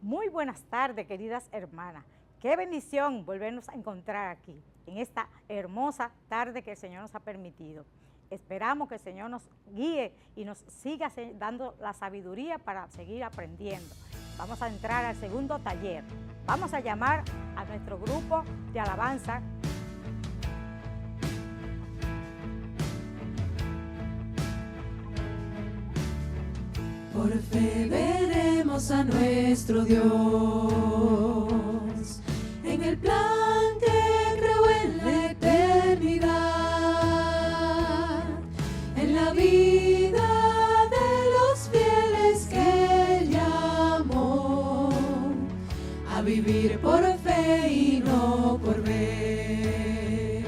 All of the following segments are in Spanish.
Muy buenas tardes, queridas hermanas. Qué bendición volvernos a encontrar aquí, en esta hermosa tarde que el Señor nos ha permitido. Esperamos que el Señor nos guíe y nos siga dando la sabiduría para seguir aprendiendo. Vamos a entrar al segundo taller. Vamos a llamar a nuestro grupo de alabanza. Por fe veremos a nuestro Dios en el plan que creó en la eternidad, en la vida de los fieles que Él llamó a vivir por fe y no por ver.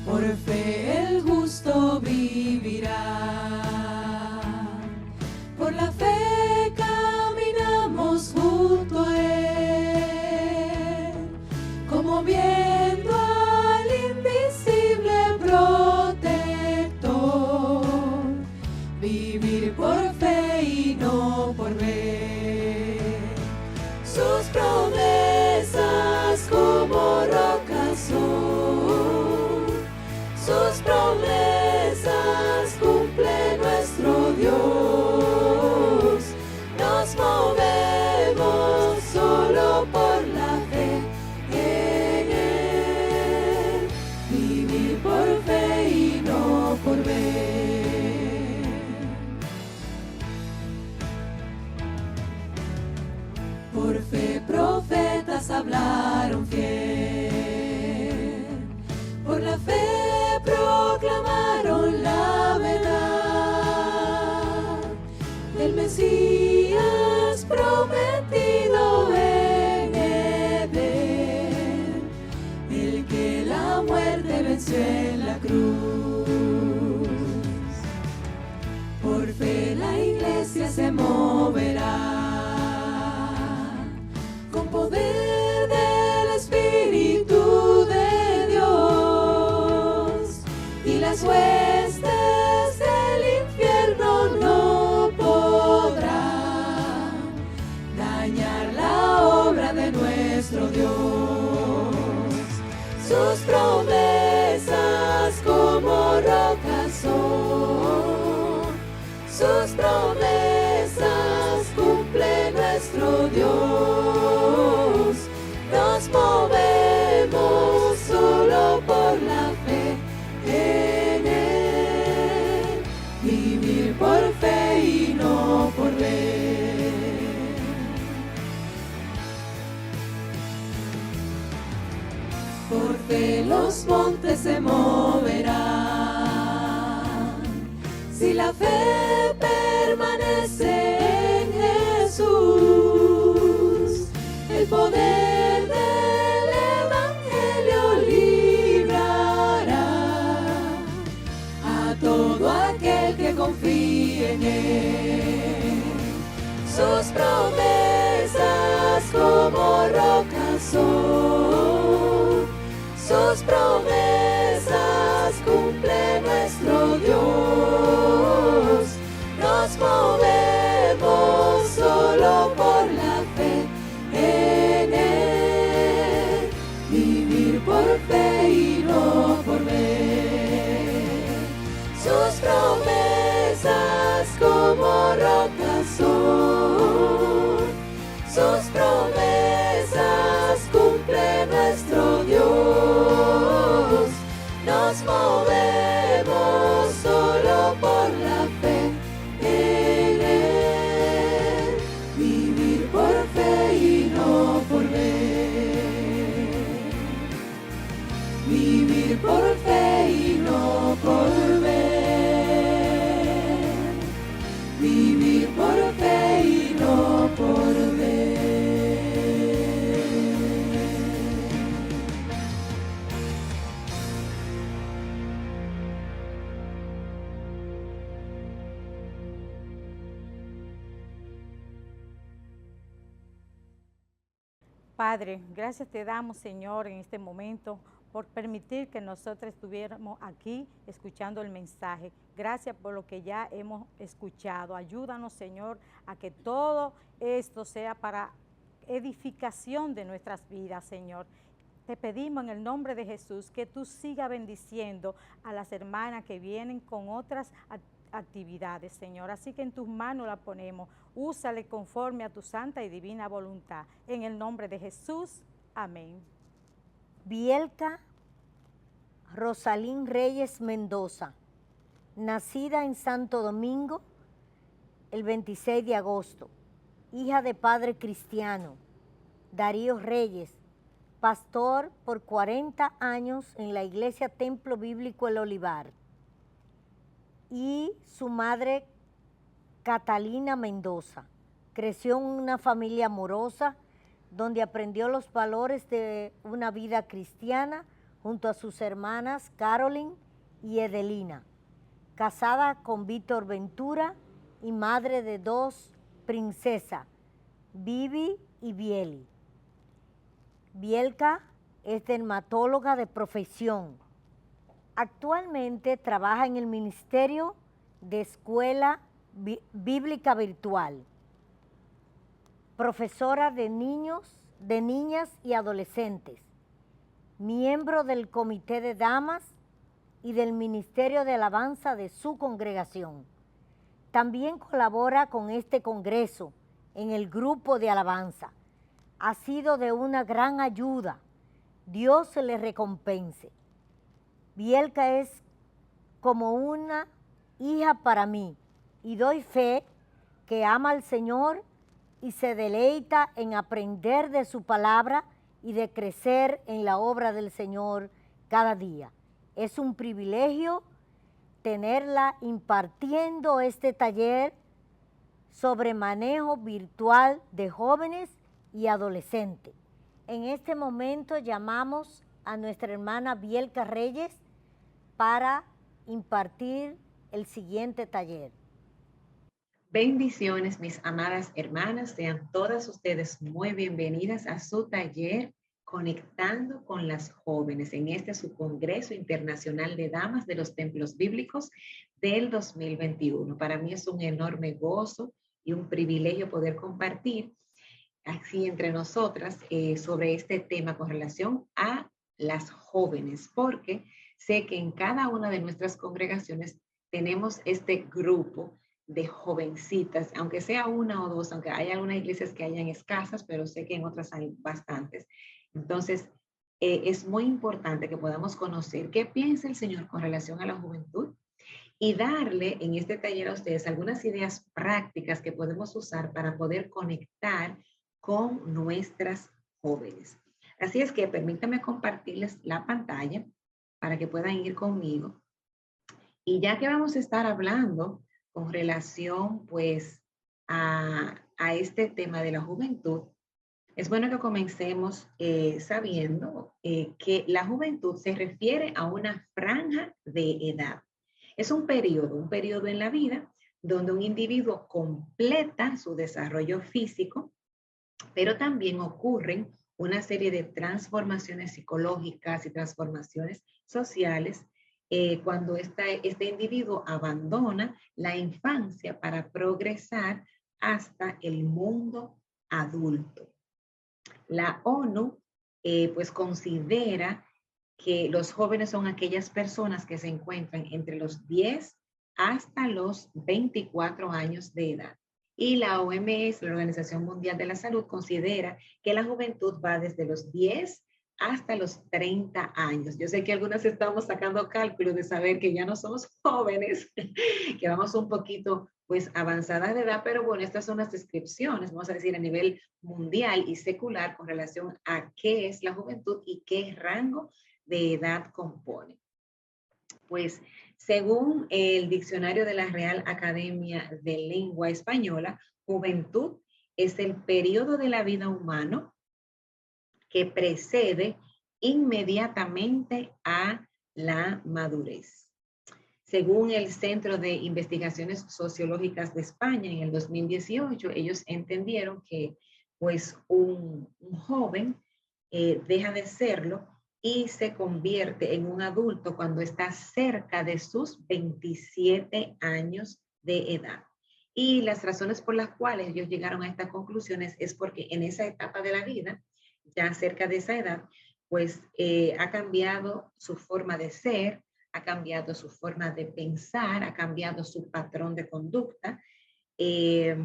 Por fe el justo vivirá. Por la fe caminamos junto a Él, como viendo al invisible protector, vivir por fe y no por ver. Sus promesas como rocas son, sus promesas cumple nuestro Dios. Nos movemos solo por la fe en Él, vivir por fe y no por ver. Por fe profetas hablaron fiel, por la fe proclamaron la verdad del Mesías prometido en Edén, el que la muerte venció en la cruz. Por fe la iglesia se moverá con poder del Espíritu de Dios, y las huestes del infierno no podrán dañar la obra de nuestro Dios. Sus promesas como rocas son, sus promesas cumple nuestro Dios. Nos movemos solo por la fe en Él, vivir por fe y no por ver. Por fe los montes se moverán, si la fe permanece en Jesús, el poder del Evangelio librará a todo aquel que confíe en Él. Sus promesas como rocas son, sus promesas cumple nuestro Dios. Nos movemos solo por la fe en Él, vivir por fe y no por ver. Sus promesas como rocas son, sus promesas cumple nuestro Dios. Nos movemos solo por la fe en Él, vivir por fe y no por ver. Vivir por fe y no por ver. Vivir por fe y no por ver. Padre, gracias te damos, Señor, en este momento por permitir que nosotros estuviéramos aquí escuchando el mensaje Gracias por lo que ya hemos escuchado. Ayúdanos, Señor, a que todo esto sea para edificación de nuestras vidas, Señor. Te pedimos en el nombre de Jesús que tú sigas bendiciendo a las hermanas que vienen con otras actividades, Señor. Así que en tus manos la ponemos. Úsale conforme a tu santa y divina voluntad. En el nombre de Jesús. Amén. Bielka Rosalín Reyes Mendoza, nacida en Santo Domingo el 26 de agosto, hija de padre cristiano, Darío Reyes, pastor por 40 años en la Iglesia Templo Bíblico El Olivar, y su madre Catalina Mendoza. Creció en una familia amorosa donde aprendió los valores de una vida cristiana junto a sus hermanas Carolyn y Edelina, casada con Víctor Ventura y madre de 2 princesas, Vivi y Bieli. Bielka es dermatóloga de profesión. Actualmente trabaja en el Ministerio de Escuela Bíblica Virtual, profesora de niños, de niñas y adolescentes, miembro del Comité de Damas y del Ministerio de Alabanza de su congregación. También colabora con este congreso en el grupo de alabanza. Ha sido de una gran ayuda. Dios se le recompense. Bielka es como una hija para mí y doy fe que ama al Señor y se deleita en aprender de su palabra y de crecer en la obra del Señor cada día. Es un privilegio tenerla impartiendo este taller sobre manejo virtual de jóvenes y adolescentes. En este momento llamamos a nuestra hermana Bielka Reyes para impartir el siguiente taller. Bendiciones, mis amadas hermanas, sean todas ustedes muy bienvenidas a su taller Conectando con las Jóvenes en este su Congreso Internacional de Damas de los Templos Bíblicos del 2021. Para mí es un enorme gozo y un privilegio poder compartir así entre nosotras sobre este tema con relación a las jóvenes, porque sé que en cada una de nuestras congregaciones tenemos este grupo de jovencitas, aunque sea una o dos, aunque hay algunas iglesias que hayan escasas, pero sé que en otras hay bastantes. Entonces, es muy importante que podamos conocer qué piensa el Señor con relación a la juventud y darle en este taller a ustedes algunas ideas prácticas que podemos usar para poder conectar con nuestras jóvenes. Así es que permítanme compartirles la pantalla para que puedan ir conmigo. Y ya que vamos a estar hablando con relación pues a este tema de la juventud, es bueno que comencemos sabiendo que la juventud se refiere a una franja de edad. Es un periodo en la vida donde un individuo completa su desarrollo físico, pero también ocurren una serie de transformaciones psicológicas y transformaciones sociales cuando este individuo abandona la infancia para progresar hasta el mundo adulto. La ONU pues considera que los jóvenes son aquellas personas que se encuentran entre los 10 hasta los 24 años de edad. Y la OMS, la Organización Mundial de la Salud, considera que la juventud va desde los 10 hasta los 30 años. Yo sé que algunas estamos sacando cálculos de saber que ya no somos jóvenes, que vamos un poquito pues avanzadas de edad, pero bueno, estas son las descripciones, vamos a decir, a nivel mundial y secular con relación a qué es la juventud y qué rango de edad compone. Pues según el diccionario de la Real Academia de Lengua Española, juventud es el periodo de la vida humano que precede inmediatamente a la madurez. Según el Centro de Investigaciones Sociológicas de España, en el 2018, ellos entendieron que pues un joven deja de serlo y se convierte en un adulto cuando está cerca de sus 27 años de edad. Y las razones por las cuales ellos llegaron a estas conclusiones es porque en esa etapa de la vida, ya cerca de esa edad, pues ha cambiado su forma de ser, ha cambiado su forma de pensar, ha cambiado su patrón de conducta. Eh,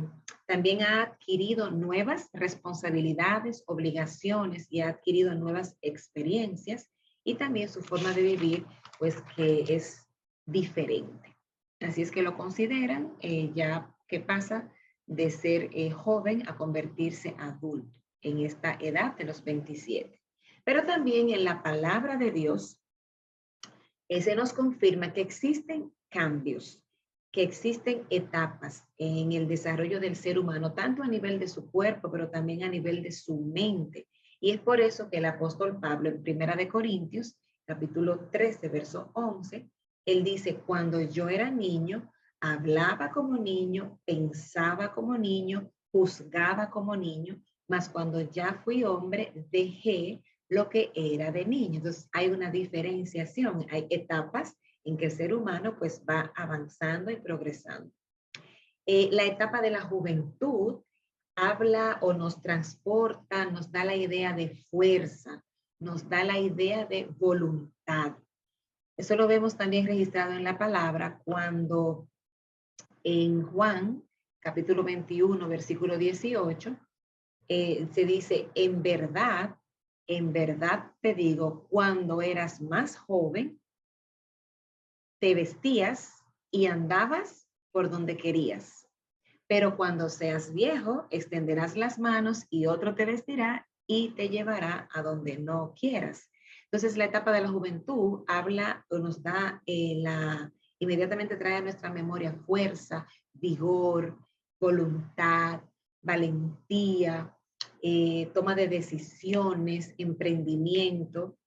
También ha adquirido nuevas responsabilidades, obligaciones y ha adquirido nuevas experiencias y también su forma de vivir, pues que es diferente. Así es que lo consideran ya que pasa de ser joven a convertirse adulto en esta edad de los 27. Pero también en la palabra de Dios se nos confirma que existen cambios, que existen etapas en el desarrollo del ser humano, tanto a nivel de su cuerpo, pero también a nivel de su mente. Y es por eso que el apóstol Pablo en Primera de Corintios, capítulo 13, verso 11, él dice, cuando yo era niño, hablaba como niño, pensaba como niño, juzgaba como niño, mas cuando ya fui hombre, dejé lo que era de niño. Entonces hay una diferenciación, hay etapas en que el ser humano pues va avanzando y progresando. La etapa de la juventud habla o nos transporta, nos da la idea de fuerza, nos da la idea de voluntad. Eso lo vemos también registrado en la palabra cuando en Juan, capítulo 21, versículo 18, se dice, en verdad te digo, cuando eras más joven, te vestías y andabas por donde querías. Pero cuando seas viejo, extenderás las manos y otro te vestirá y te llevará a donde no quieras. Entonces, la etapa de la juventud habla o nos da inmediatamente trae a nuestra memoria fuerza, vigor, voluntad, valentía, toma de decisiones, emprendimiento,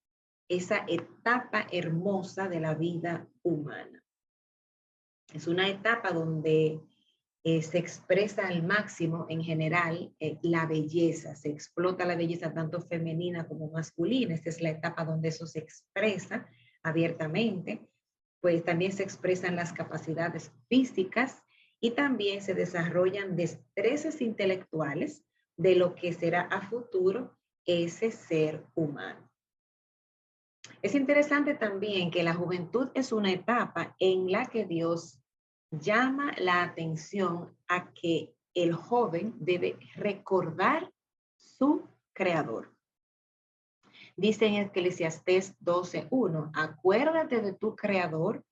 esa etapa hermosa de la vida humana. Es una etapa donde se expresa al máximo en general la belleza, se explota la belleza tanto femenina como masculina. Esta es la etapa donde eso se expresa abiertamente, pues también se expresan las capacidades físicas y también se desarrollan destrezas intelectuales de lo que será a futuro ese ser humano. Es interesante también que la juventud es una etapa en la que Dios llama la atención a que el joven debe recordar su creador. Dice en Eclesiastés 12:1, acuérdate de tu creador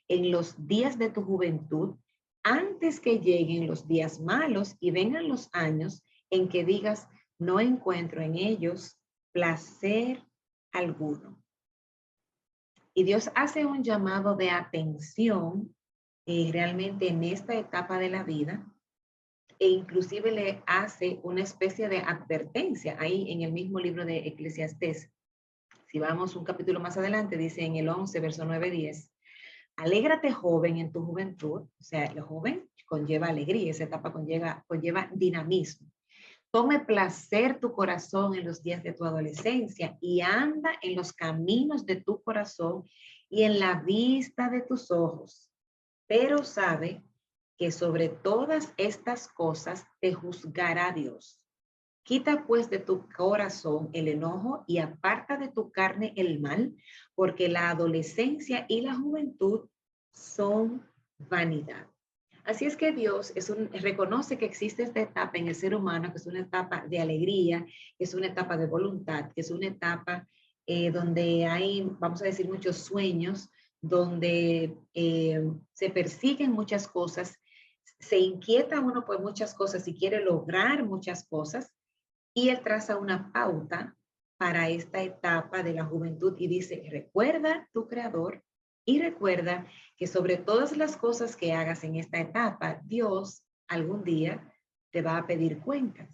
en los días de tu juventud, antes que lleguen los días malos y vengan los años en que digas, no encuentro en ellos placer alguno. Y Dios hace un llamado de atención realmente en esta etapa de la vida e inclusive le hace una especie de advertencia ahí en el mismo libro de Eclesiastés. Si vamos un capítulo más adelante, dice en el 11, verso 9-10, alégrate joven en tu juventud, o sea, el joven conlleva alegría, esa etapa conlleva dinamismo. Tome placer tu corazón en los días de tu adolescencia y anda en los caminos de tu corazón y en la vista de tus ojos. Pero sabe que sobre todas estas cosas te juzgará Dios. Quita pues de tu corazón el enojo y aparta de tu carne el mal, porque la adolescencia y la juventud son vanidad. Así es que Dios reconoce que existe esta etapa en el ser humano, que es una etapa de alegría, que es una etapa de voluntad, que es una etapa donde hay, vamos a decir, muchos sueños, donde se persiguen muchas cosas, se inquieta uno por muchas cosas y quiere lograr muchas cosas, y él traza una pauta para esta etapa de la juventud y dice, recuerda tu creador y recuerda que sobre todas las cosas que hagas en esta etapa, Dios algún día te va a pedir cuentas.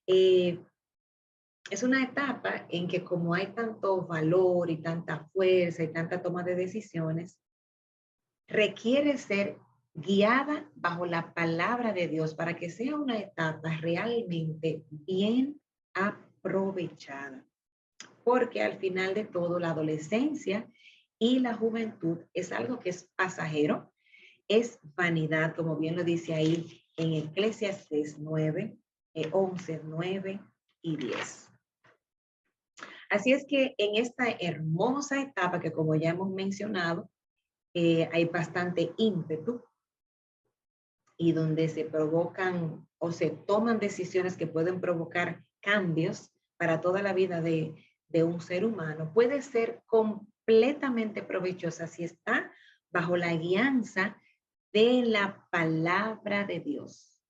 Es una etapa en que como hay tanto valor y tanta fuerza y tanta toma de decisiones, requiere ser guiada bajo la palabra de Dios para que sea una etapa realmente bien aprovechada. porque al final de todo la adolescencia y la juventud es algo que es pasajero, es vanidad, como bien lo dice ahí en Eclesiastés 9, 11, 9 y 10. Así es que en esta hermosa etapa que, como ya hemos mencionado, hay bastante ímpetu y donde se provocan o se toman decisiones que pueden provocar cambios para toda la vida de un ser humano, puede ser completamente provechosa si está bajo la guianza de la palabra de Dios.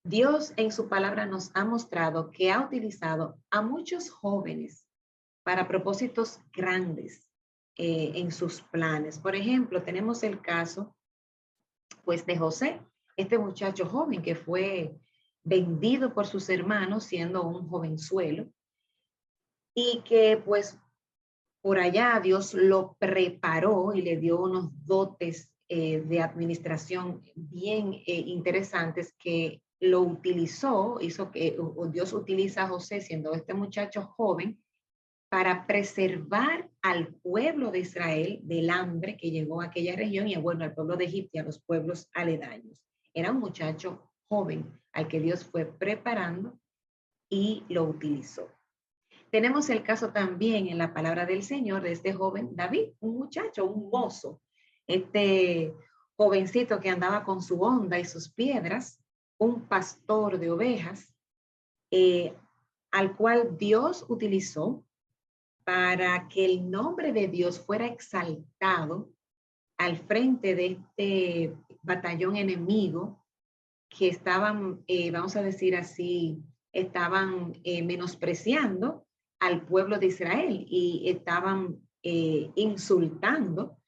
Dios en su palabra nos ha mostrado que ha utilizado a muchos jóvenes para propósitos grandes en sus planes. Por ejemplo, tenemos el caso pues de José, este muchacho joven que fue vendido por sus hermanos siendo un jovenzuelo y que pues por allá Dios lo preparó y le dio unos dotes de administración bien interesantes que lo utilizó, hizo que Dios utiliza a José siendo este muchacho joven para preservar al pueblo de Israel del hambre que llegó a aquella región y bueno, al pueblo de Egipto y a los pueblos aledaños. Era un muchacho joven al que Dios fue preparando y lo utilizó. Tenemos el caso también en la palabra del Señor de este joven David, un muchacho, un mozo, este jovencito que andaba con su honda y sus piedras, un pastor de ovejas, al cual Dios utilizó para que el nombre de Dios fuera exaltado al frente de este batallón enemigo que estaban, vamos a decir así, estaban menospreciando al pueblo de Israel y estaban insultando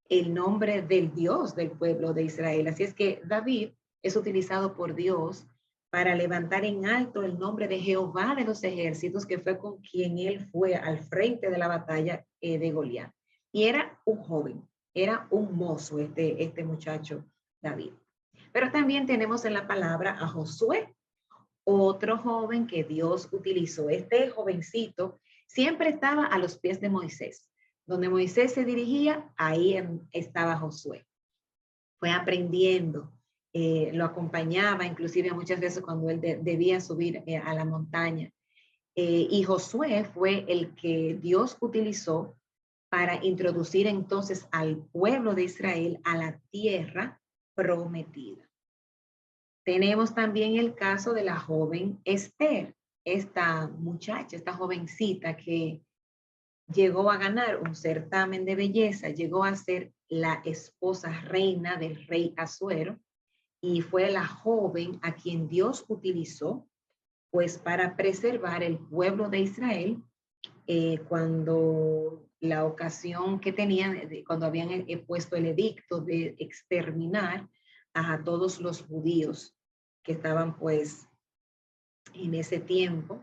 el nombre del Dios del pueblo de Israel. Así es que David es utilizado por Dios para levantar en alto el nombre de Jehová de los ejércitos, que fue con quien él fue al frente de la batalla de Goliat. Y era un joven, era un mozo este muchacho David. Pero también tenemos en la palabra a Josué, otro joven que Dios utilizó. Este jovencito siempre estaba a los pies de Moisés. Donde Moisés se dirigía, ahí estaba Josué. Fue aprendiendo, lo acompañaba inclusive muchas veces cuando él debía subir a la montaña. Y Josué fue el que Dios utilizó para introducir entonces al pueblo de Israel a la tierra prometida. Tenemos también el caso de la joven Esther, esta muchacha, esta jovencita que llegó a ganar un certamen de belleza, llegó a ser la esposa reina del rey Asuero y fue la joven a quien Dios utilizó pues para preservar el pueblo de Israel cuando la ocasión que tenían, cuando habían puesto el edicto de exterminar a todos los judíos que estaban pues en ese tiempo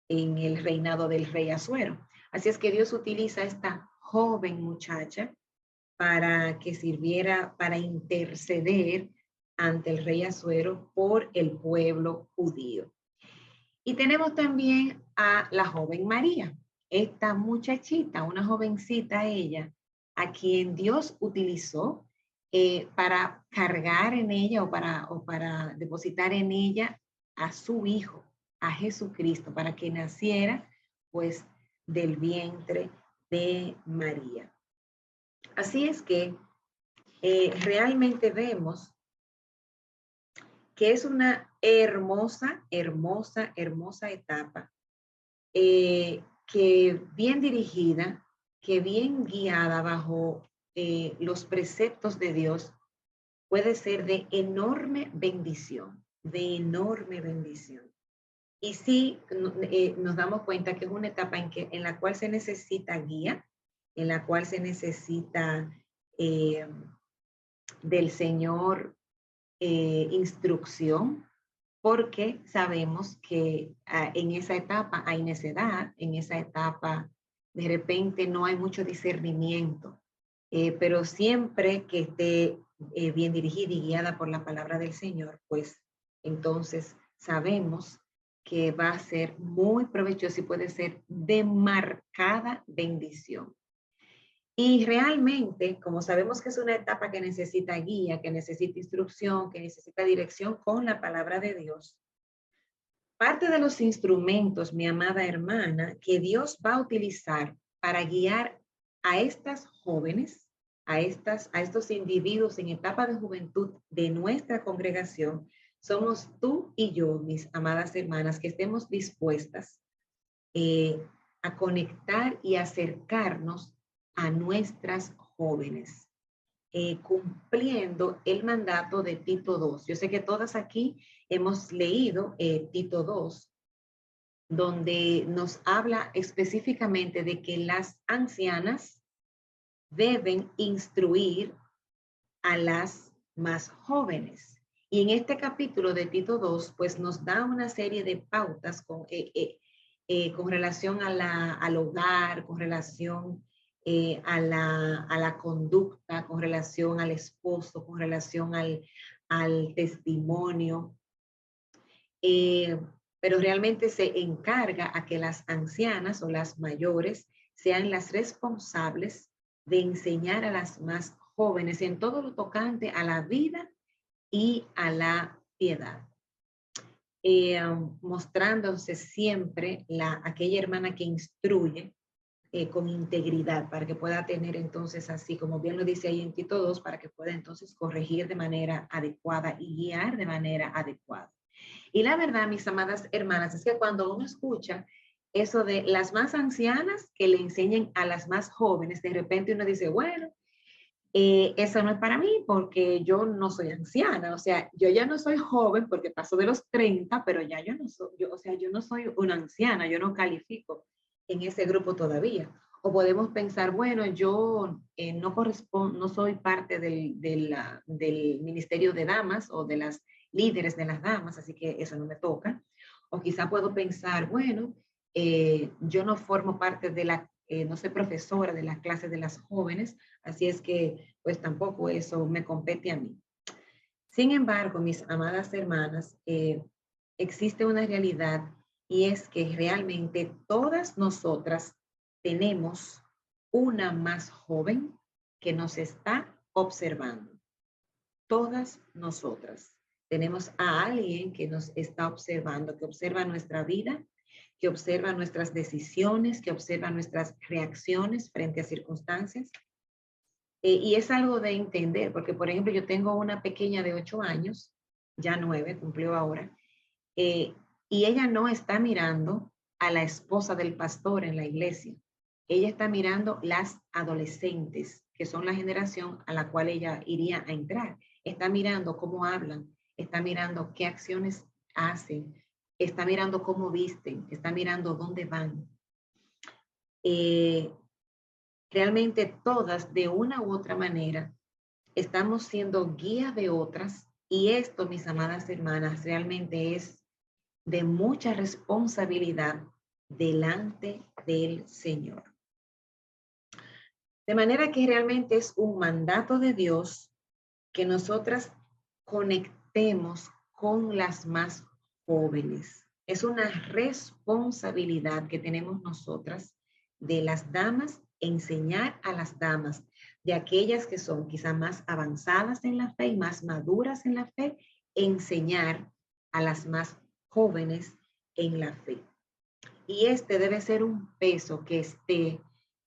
en el reinado del rey Asuero. Así es que Dios utiliza a esta joven muchacha para que sirviera para interceder ante el rey Asuero por el pueblo judío. Y tenemos también a la joven María, esta muchachita, una jovencita ella, a quien Dios utilizó para cargar en ella o para depositar en ella a su hijo, a Jesucristo, para que naciera pues del vientre de María. Así es que realmente vemos que es una hermosa, hermosa, hermosa etapa que bien dirigida, que bien guiada bajo los preceptos de Dios, puede ser de enorme bendición, de enorme bendición. Y sí, nos damos cuenta que es una etapa en la cual se necesita guía, en la cual se necesita del Señor instrucción, porque sabemos que en esa etapa hay necedad, en esa etapa de repente no hay mucho discernimiento, pero siempre que esté bien dirigida y guiada por la palabra del Señor, pues entonces sabemos que va a ser muy provechosa y puede ser de marcada bendición. Y realmente, como sabemos que es una etapa que necesita guía, que necesita instrucción, que necesita dirección con la palabra de Dios, parte de los instrumentos, mi amada hermana, que Dios va a utilizar para guiar a estas jóvenes, a estos individuos en etapa de juventud de nuestra congregación, somos tú y yo, mis amadas hermanas, que estemos dispuestas a conectar y acercarnos a nuestras jóvenes, cumpliendo el mandato de Tito 2. Yo sé que todas aquí hemos leído Tito 2, donde nos habla específicamente de que las ancianas deben instruir a las más jóvenes. Y en este capítulo de Tito 2, pues nos da una serie de pautas con relación al hogar, con relación a la conducta, con relación al esposo, con relación al testimonio. Pero realmente se encarga a que las ancianas o las mayores sean las responsables de enseñar a las más jóvenes en todo lo tocante a la vida y a la piedad. Mostrándose siempre aquella hermana que instruye con integridad para que pueda tener entonces así, como bien lo dice ahí en Tito 2, para que pueda entonces corregir de manera adecuada y guiar de manera adecuada. Y la verdad, mis amadas hermanas, es que cuando uno escucha eso de las más ancianas que le enseñen a las más jóvenes, de repente uno dice, bueno, eso no es para mí porque yo no soy anciana, o sea, yo ya no soy joven porque paso de los 30, pero ya yo no soy, yo no soy una anciana, yo no califico en ese grupo todavía. O podemos pensar, bueno, yo no soy parte del Ministerio de Damas o de las líderes de las damas, así que eso no me toca. O quizá puedo pensar, bueno, yo no formo parte de no soy profesora de las clases de las jóvenes, así es que pues tampoco eso me compete a mí. Sin embargo, mis amadas hermanas, existe una realidad y es que realmente todas nosotras tenemos una más joven que nos está observando. Todas nosotras tenemos a alguien que nos está observando, que observa nuestra vida, que observa nuestras decisiones, que observa nuestras reacciones frente a circunstancias. Y es algo de entender, porque por ejemplo yo tengo una pequeña de 8 años, ya 9, cumplió ahora, y ella no está mirando a la esposa del pastor en la iglesia. Ella está mirando las adolescentes, que son la generación a la cual ella iría a entrar. Está mirando cómo hablan, está mirando qué acciones hacen, está mirando cómo visten, está mirando dónde van. Realmente todas, de una u otra manera, estamos siendo guía de otras y esto, mis amadas hermanas, realmente es de mucha responsabilidad delante del Señor. De manera que realmente es un mandato de Dios que nosotras conectemos con las más jóvenes. Es una responsabilidad que tenemos nosotras de las damas, enseñar a las damas, de aquellas que son quizá más avanzadas en la fe y más maduras en la fe, enseñar a las más jóvenes en la fe. Y este debe ser un peso que esté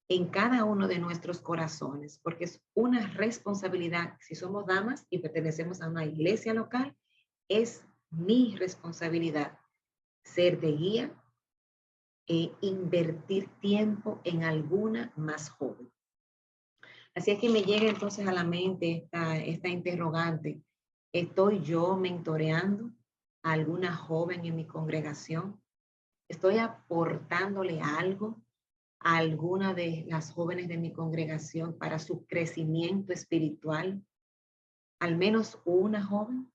en cada uno de nuestros corazones, porque es una responsabilidad. Si somos damas y pertenecemos a una iglesia local, es mi responsabilidad ser de guía e invertir tiempo en alguna más joven. Así es que me llega entonces a la mente esta interrogante. ¿Estoy yo mentoreando a alguna joven en mi congregación? ¿Estoy aportándole algo a alguna de las jóvenes de mi congregación para su crecimiento espiritual? ¿Al menos una joven?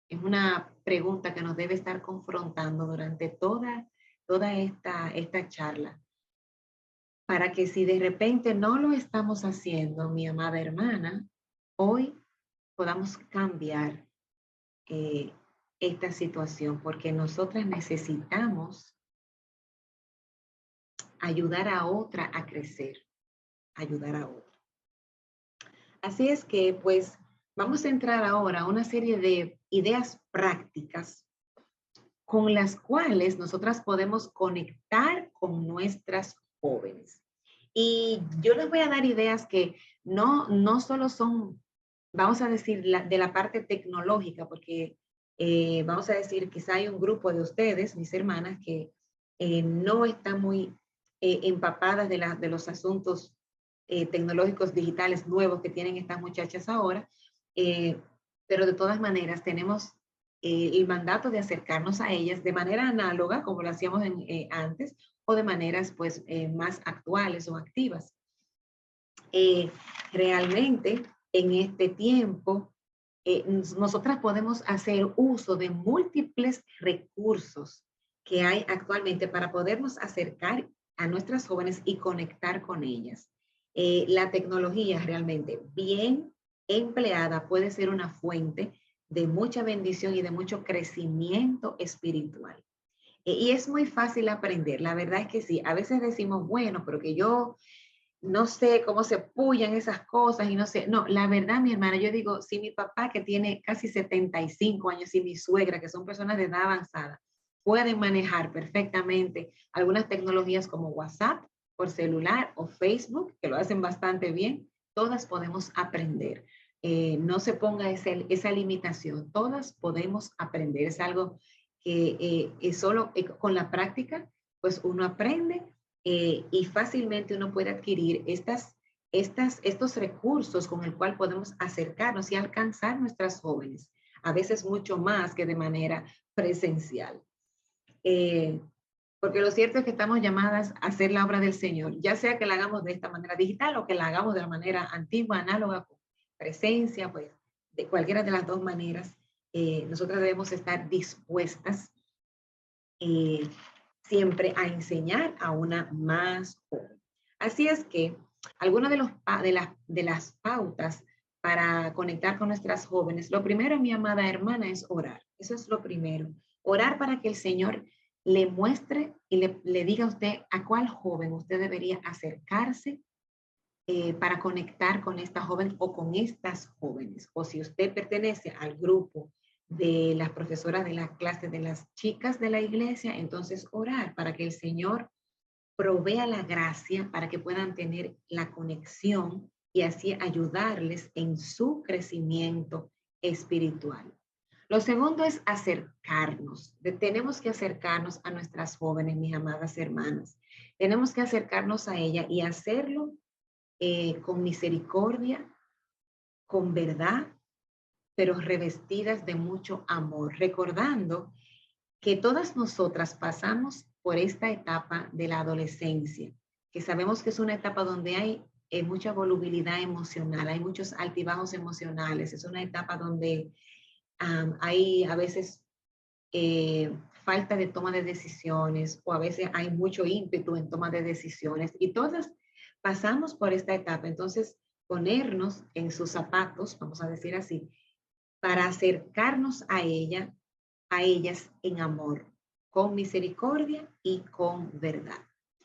Es una pregunta que nos debe estar confrontando durante toda esta charla. Para que si de repente no lo estamos haciendo, mi amada hermana, hoy podamos cambiar esta situación, porque nosotras necesitamos ayudar a otra a crecer, ayudar a otra. Así es que, pues, vamos a entrar ahora a una serie de ideas prácticas con las cuales nosotras podemos conectar con nuestras jóvenes. Y yo les voy a dar ideas que no solo son, vamos a decir, de la parte tecnológica, porque vamos a decir, quizá hay un grupo de ustedes, mis hermanas, que no están muy empapadas de los asuntos tecnológicos digitales nuevos que tienen estas muchachas ahora, eh, pero de todas maneras tenemos el mandato de acercarnos a ellas de manera análoga, como lo hacíamos antes, o de maneras pues más actuales o activas. Realmente en este tiempo nosotras podemos hacer uso de múltiples recursos que hay actualmente para podernos acercar a nuestras jóvenes y conectar con ellas. La tecnología realmente bien empleada puede ser una fuente de mucha bendición y de mucho crecimiento espiritual. Y es muy fácil aprender, la verdad es que sí, a veces decimos, bueno, pero que yo no sé cómo se pullan esas cosas y no sé, no, la verdad, mi hermana, yo digo, si mi papá que tiene casi 75 años y mi suegra, que son personas de edad avanzada, pueden manejar perfectamente algunas tecnologías como WhatsApp por celular o Facebook, que lo hacen bastante bien, todas podemos aprender. No se ponga esa limitación, todas podemos aprender, es algo que es solo con la práctica, pues uno aprende y fácilmente uno puede adquirir estos recursos con el cual podemos acercarnos y alcanzar nuestras jóvenes, a veces mucho más que de manera presencial. Porque lo cierto es que estamos llamadas a hacer la obra del Señor, ya sea que la hagamos de esta manera digital o que la hagamos de la manera antigua, análoga, con presencia, pues de cualquiera de las dos maneras, nosotras debemos estar dispuestas eh, siempre a enseñar a una más joven. Así es que algunas de las pautas para conectar con nuestras jóvenes, lo primero, mi amada hermana, es orar. Eso es lo primero. Orar para que el Señor le muestre y le diga a usted a cuál joven usted debería acercarse para conectar con esta joven o con estas jóvenes. O si usted pertenece al grupo de las profesoras de la clase de las chicas de la iglesia, entonces orar para que el Señor provea la gracia para que puedan tener la conexión y así ayudarles en su crecimiento espiritual. Lo segundo es acercarnos. Tenemos que acercarnos a nuestras jóvenes, mis amadas hermanas. Tenemos que acercarnos a ella y hacerlo con misericordia, con verdad, pero revestidas de mucho amor, recordando que todas nosotras pasamos por esta etapa de la adolescencia, que sabemos que es una etapa donde hay mucha volubilidad emocional, hay muchos altibajos emocionales, es una etapa donde hay a veces falta de toma de decisiones o a veces hay mucho ímpetu en toma de decisiones y todas pasamos por esta etapa. Entonces, ponernos en sus zapatos, vamos a decir así, para acercarnos a ellas en amor, con misericordia y con verdad.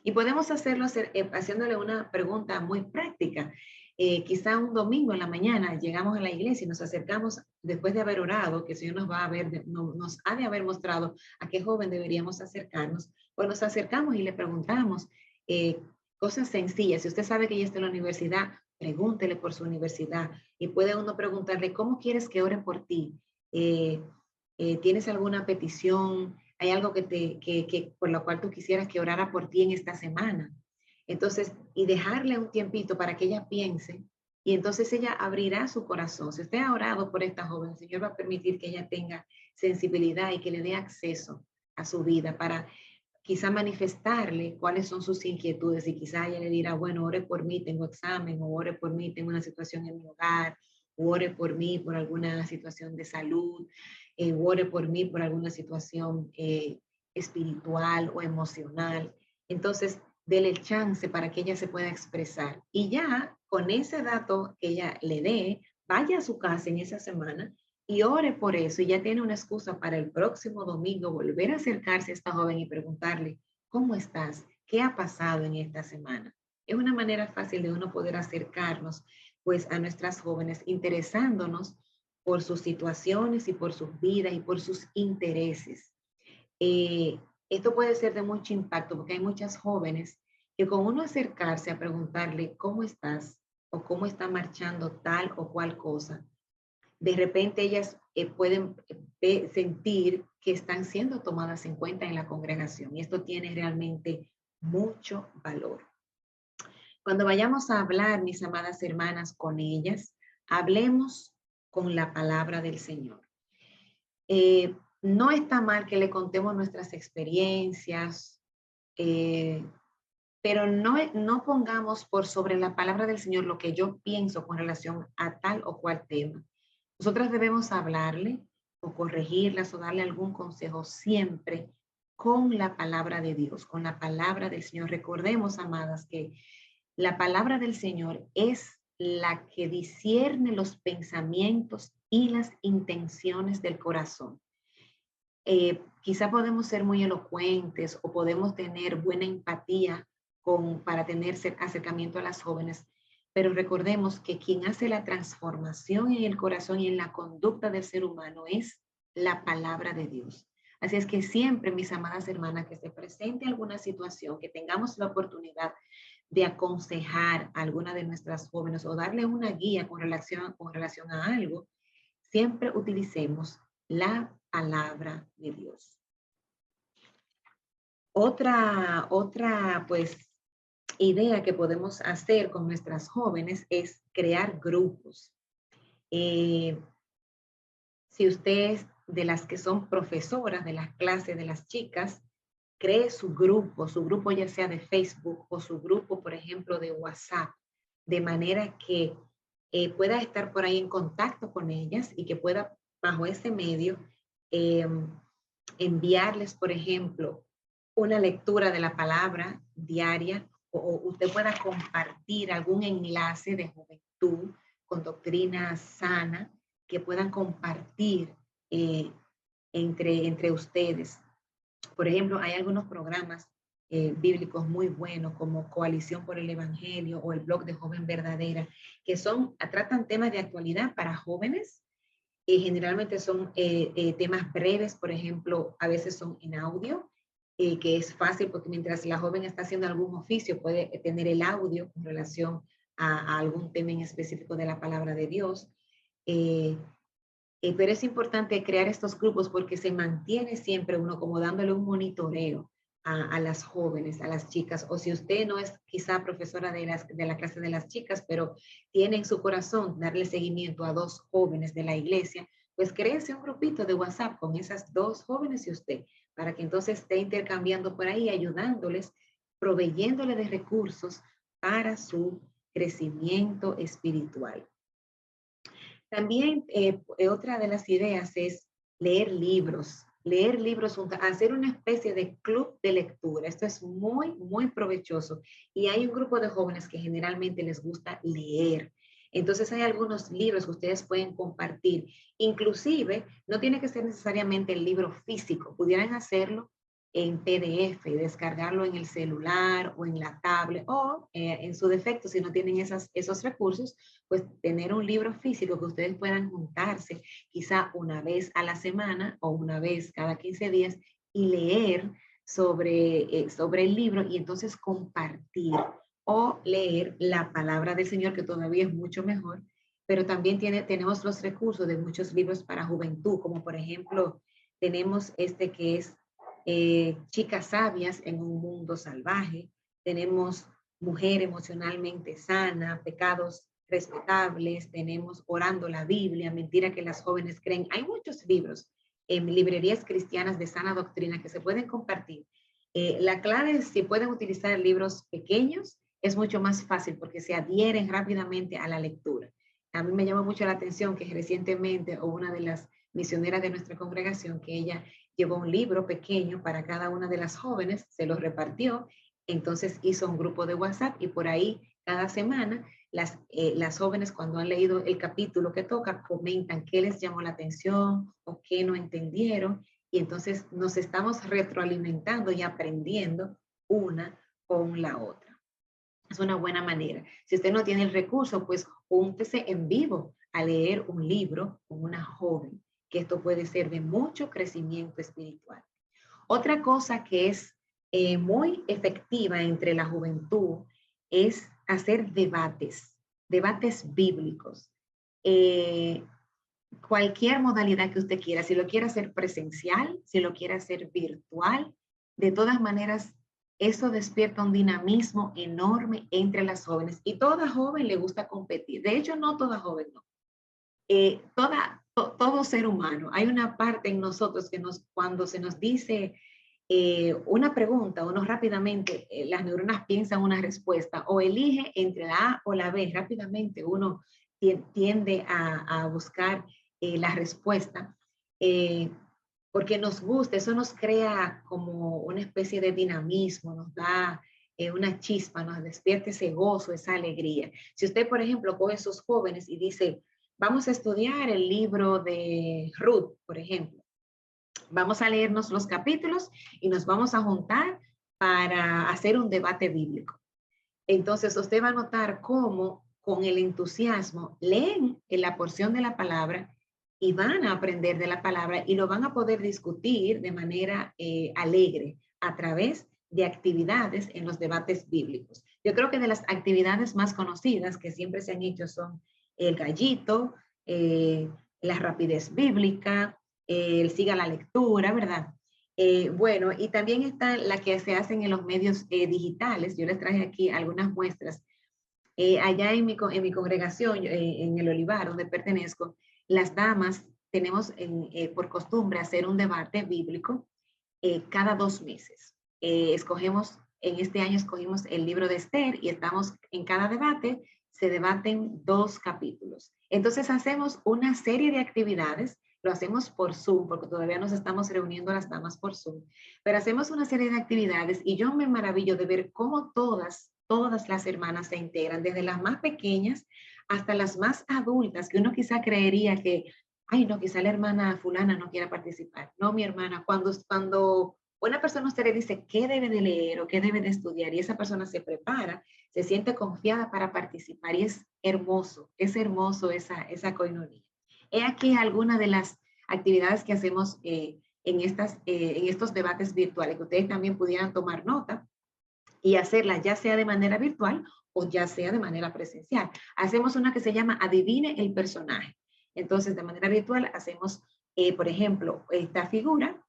Y podemos hacerlo haciéndole una pregunta muy práctica. Quizá un domingo en la mañana llegamos a la iglesia y nos acercamos después de haber orado, que el Señor nos ha de haber mostrado a qué joven deberíamos acercarnos, pues nos acercamos y le preguntamos cosas sencillas. Si usted sabe que ella está en la universidad, pregúntele por su universidad y puede uno preguntarle, ¿cómo quieres que ore por ti? ¿Tienes alguna petición? ¿Hay algo por lo cual tú quisieras que orara por ti en esta semana? Entonces, y dejarle un tiempito para que ella piense y entonces ella abrirá su corazón. Si usted ha orado por esta joven, el Señor va a permitir que ella tenga sensibilidad y que le dé acceso a su vida para quizá manifestarle cuáles son sus inquietudes y quizá ella le dirá, bueno, ore por mí, tengo examen, o ore por mí, tengo una situación en mi hogar, o ore por mí por alguna situación de salud, ore por mí por alguna situación espiritual o emocional. Entonces, dele el chance para que ella se pueda expresar. Y ya con ese dato que ella le dé, vaya a su casa en esa semana y ore por eso, y ya tiene una excusa para el próximo domingo volver a acercarse a esta joven y preguntarle, ¿cómo estás? ¿Qué ha pasado en esta semana? Es una manera fácil de uno poder acercarnos pues a nuestras jóvenes interesándonos por sus situaciones y por sus vidas y por sus intereses. Esto puede ser de mucho impacto porque hay muchas jóvenes que con uno acercarse a preguntarle cómo estás o cómo está marchando tal o cual cosa, de repente ellas pueden sentir que están siendo tomadas en cuenta en la congregación y esto tiene realmente mucho valor. Cuando vayamos a hablar, mis amadas hermanas, con ellas, hablemos con la palabra del Señor. No está mal que le contemos nuestras experiencias, pero no pongamos por sobre la palabra del Señor lo que yo pienso con relación a tal o cual tema. Nosotras debemos hablarle o corregirlas o darle algún consejo siempre con la palabra de Dios, con la palabra del Señor. Recordemos, amadas, que la palabra del Señor es la que discierne los pensamientos y las intenciones del corazón. Quizá podemos ser muy elocuentes o podemos tener buena empatía para tener acercamiento a las jóvenes, pero recordemos que quien hace la transformación en el corazón y en la conducta del ser humano es la palabra de Dios. Así es que siempre, mis amadas hermanas, que se presente alguna situación, que tengamos la oportunidad de aconsejar a alguna de nuestras jóvenes o darle una guía con relación a algo, siempre utilicemos la palabra de Dios. Otra pues idea que podemos hacer con nuestras jóvenes es crear grupos. Si usted es de las que son profesoras de las clases de las chicas, cree su grupo ya sea de Facebook o su grupo, por ejemplo, de WhatsApp, de manera que pueda estar por ahí en contacto con ellas y que pueda, bajo ese medio, enviarles, por ejemplo, una lectura de la palabra diaria o usted pueda compartir algún enlace de juventud con doctrina sana que puedan compartir entre ustedes. Por ejemplo, hay algunos programas bíblicos muy buenos como Coalición por el Evangelio o el blog de Joven Verdadera, que tratan temas de actualidad para jóvenes. Generalmente son temas breves, por ejemplo, a veces son en audio, que es fácil porque mientras la joven está haciendo algún oficio puede tener el audio con relación a algún tema en específico de la palabra de Dios. Pero es importante crear estos grupos porque se mantiene siempre uno como dándole un monitoreo a las jóvenes, a las chicas, o si usted no es quizá profesora de la clase de las chicas, pero tiene en su corazón darle seguimiento a 2 jóvenes de la iglesia, pues créese un grupito de WhatsApp con esas 2 jóvenes y usted, para que entonces esté intercambiando por ahí, ayudándoles, proveyéndole de recursos para su crecimiento espiritual. También otra de las ideas es leer libros, hacer una especie de club de lectura. Esto es muy, muy provechoso. Y hay un grupo de jóvenes que generalmente les gusta leer. Entonces hay algunos libros que ustedes pueden compartir. Inclusive, no tiene que ser necesariamente el libro físico. Pudieran hacerlo en PDF y descargarlo en el celular o en la tablet o en su defecto, si no tienen esos recursos, pues tener un libro físico que ustedes puedan juntarse quizá una vez a la semana o una vez cada 15 días y leer sobre el libro y entonces compartir o leer la palabra del Señor, que todavía es mucho mejor, pero también tenemos los recursos de muchos libros para juventud, como por ejemplo tenemos este que es Chicas sabias en un mundo salvaje, tenemos Mujer emocionalmente sana, Pecados respetables, tenemos Orando la Biblia, Mentira que las jóvenes creen. Hay muchos libros en librerías cristianas de sana doctrina que se pueden compartir. La clave es si pueden utilizar libros pequeños, es mucho más fácil porque se adhieren rápidamente a la lectura. A mí me llama mucho la atención que recientemente una de las misioneras de nuestra congregación, que ella llevó un libro pequeño para cada una de las jóvenes, se los repartió, entonces hizo un grupo de WhatsApp y por ahí Cada semana las jóvenes cuando han leído el capítulo que toca comentan qué les llamó la atención o qué no entendieron y entonces nos estamos retroalimentando y aprendiendo una con la otra. Es una buena manera. Si usted no tiene el recurso, pues júntese en vivo a leer un libro con una joven, que esto puede ser de mucho crecimiento espiritual. Otra cosa que es muy efectiva entre la juventud es hacer debates bíblicos. Cualquier modalidad que usted quiera, si lo quiere hacer presencial, si lo quiere hacer virtual, de todas maneras, eso despierta un dinamismo enorme entre las jóvenes y toda joven le gusta competir. De hecho, no toda joven, no. Todo ser humano, hay una parte en nosotros que cuando se nos dice una pregunta, uno rápidamente, las neuronas piensan una respuesta o elige entre la A o la B, rápidamente uno tiende a buscar la respuesta, porque nos gusta, eso nos crea como una especie de dinamismo, nos da una chispa, nos despierta ese gozo, esa alegría. Si usted, por ejemplo, coge a esos jóvenes y dice, vamos a estudiar el libro de Ruth, por ejemplo, vamos a leernos los capítulos y nos vamos a juntar para hacer un debate bíblico. Entonces usted va a notar cómo con el entusiasmo leen en la porción de la palabra y van a aprender de la palabra y lo van a poder discutir de manera alegre a través de actividades en los debates bíblicos. Yo creo que de las actividades más conocidas que siempre se han hecho son el gallito, la rapidez bíblica, el siga la lectura, ¿verdad? Bueno, y también está la que se hacen en los medios digitales. Yo les traje aquí algunas muestras. Allá en mi congregación, en el Olivar, donde pertenezco, las damas tenemos por costumbre hacer un debate bíblico cada 2 meses. En este año escogimos el libro de Esther y estamos en cada debate, se debaten 2 capítulos. Entonces hacemos una serie de actividades, lo hacemos por Zoom, porque todavía nos estamos reuniendo las damas por Zoom, pero hacemos una serie de actividades y yo me maravillo de ver cómo todas las hermanas se integran, desde las más pequeñas hasta las más adultas, que uno quizá creería que, ay no, quizá la hermana fulana no quiera participar. No, mi hermana, cuando una persona a usted le dice qué debe de leer o qué debe de estudiar y esa persona se prepara, se siente confiada para participar y es hermoso esa coinonía. He aquí algunas de las actividades que hacemos en estos debates virtuales, que ustedes también pudieran tomar nota y hacerla ya sea de manera virtual o ya sea de manera presencial. Hacemos una que se llama Adivine el personaje. Entonces, de manera virtual hacemos, por ejemplo, esta figura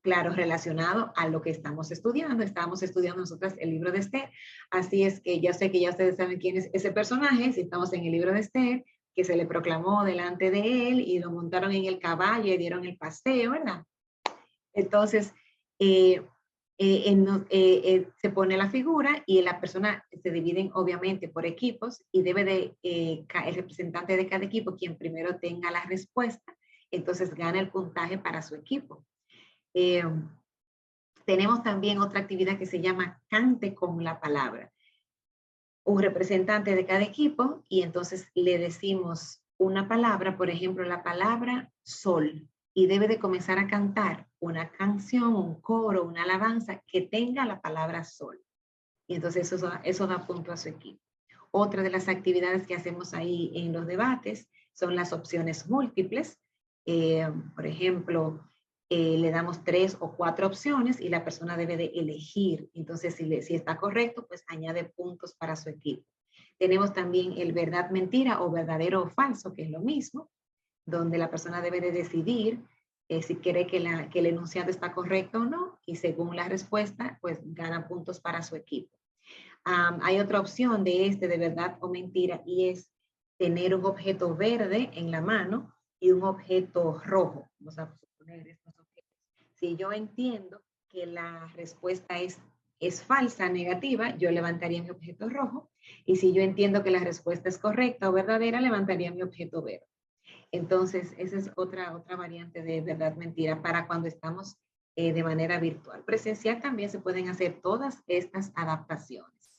claro, relacionado a lo que estamos estudiando. Estábamos estudiando nosotras el libro de Esther, así es que ya sé que ya ustedes saben quién es ese personaje, si estamos en el libro de Esther, que se le proclamó delante de él y lo montaron en el caballo y dieron el paseo, ¿verdad? Entonces, se pone la figura y la persona se dividen obviamente por equipos y debe de, el representante de cada equipo, quien primero tenga la respuesta, entonces gana el puntaje para su equipo. Tenemos también otra actividad que se llama Cante con la palabra. Un representante de cada equipo y entonces le decimos una palabra, por ejemplo, la palabra sol, y debe de comenzar a cantar una canción, un coro, una alabanza que tenga la palabra sol. Y entonces eso da punto a su equipo. Otra de las actividades que hacemos ahí en los debates son las opciones múltiples. Por ejemplo, le damos 3 o 4 opciones y la persona debe de elegir. Entonces, si está correcto, pues añade puntos para su equipo. Tenemos también el verdad, mentira o verdadero o falso, que es lo mismo, donde la persona debe de decidir si quiere que el enunciado está correcto o no, y según la respuesta, pues gana puntos para su equipo. Hay otra opción de verdad o mentira, y es tener un objeto verde en la mano y un objeto rojo. Vamos a suponer estos objetos. Si yo entiendo que la respuesta es falsa, negativa, yo levantaría mi objeto rojo, y si yo entiendo que la respuesta es correcta o verdadera, levantaría mi objeto verde. Entonces, esa es otra variante de verdad, mentira, para cuando estamos de manera virtual. Presencial también se pueden hacer todas estas adaptaciones.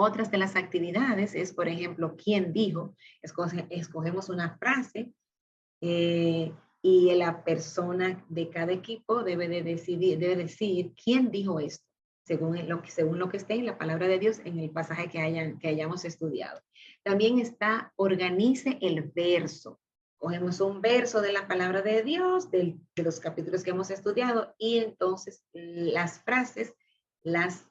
Otras de las actividades es, por ejemplo, ¿quién dijo? Escogemos una frase y la persona de cada equipo debe decir quién dijo esto, según lo que esté en la palabra de Dios en el pasaje que hayamos estudiado. También está, organice el verso. Cogemos un verso de la palabra de Dios, de los capítulos que hemos estudiado, y entonces las frases las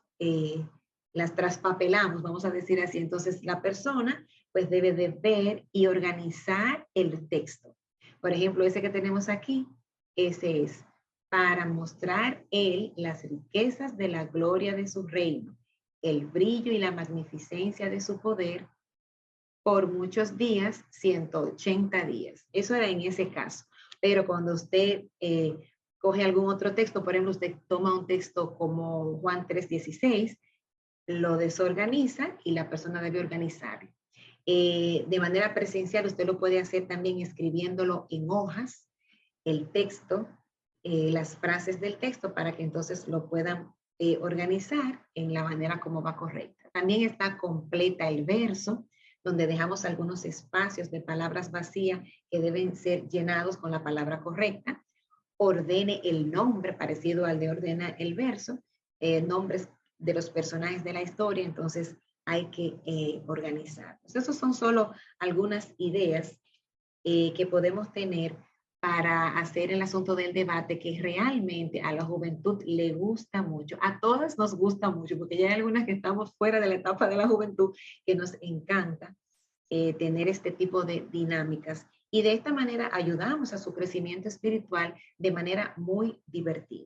traspapelamos, vamos a decir así. Entonces la persona pues debe de ver y organizar el texto. Por ejemplo, ese que tenemos aquí, ese es para mostrar él las riquezas de la gloria de su reino, el brillo y la magnificencia de su poder por muchos días, 180 días. Eso era en ese caso. Pero cuando usted coge algún otro texto, por ejemplo, usted toma un texto como Juan 3:16, lo desorganiza y la persona debe organizarlo. De manera presencial, usted lo puede hacer también escribiéndolo en hojas, el texto, las frases del texto, para que entonces lo puedan organizar en la manera como va correcta. También está completa el verso, donde dejamos algunos espacios de palabras vacías que deben ser llenados con la palabra correcta. Ordene el nombre, parecido al de ordena el verso, nombres de los personajes de la historia, entonces hay que organizarlos. Esas son solo algunas ideas que podemos tener para hacer el asunto del debate, que realmente a la juventud le gusta mucho. A todas nos gusta mucho, porque ya hay algunas que estamos fuera de la etapa de la juventud que nos encanta tener este tipo de dinámicas. Y de esta manera ayudamos a su crecimiento espiritual de manera muy divertida.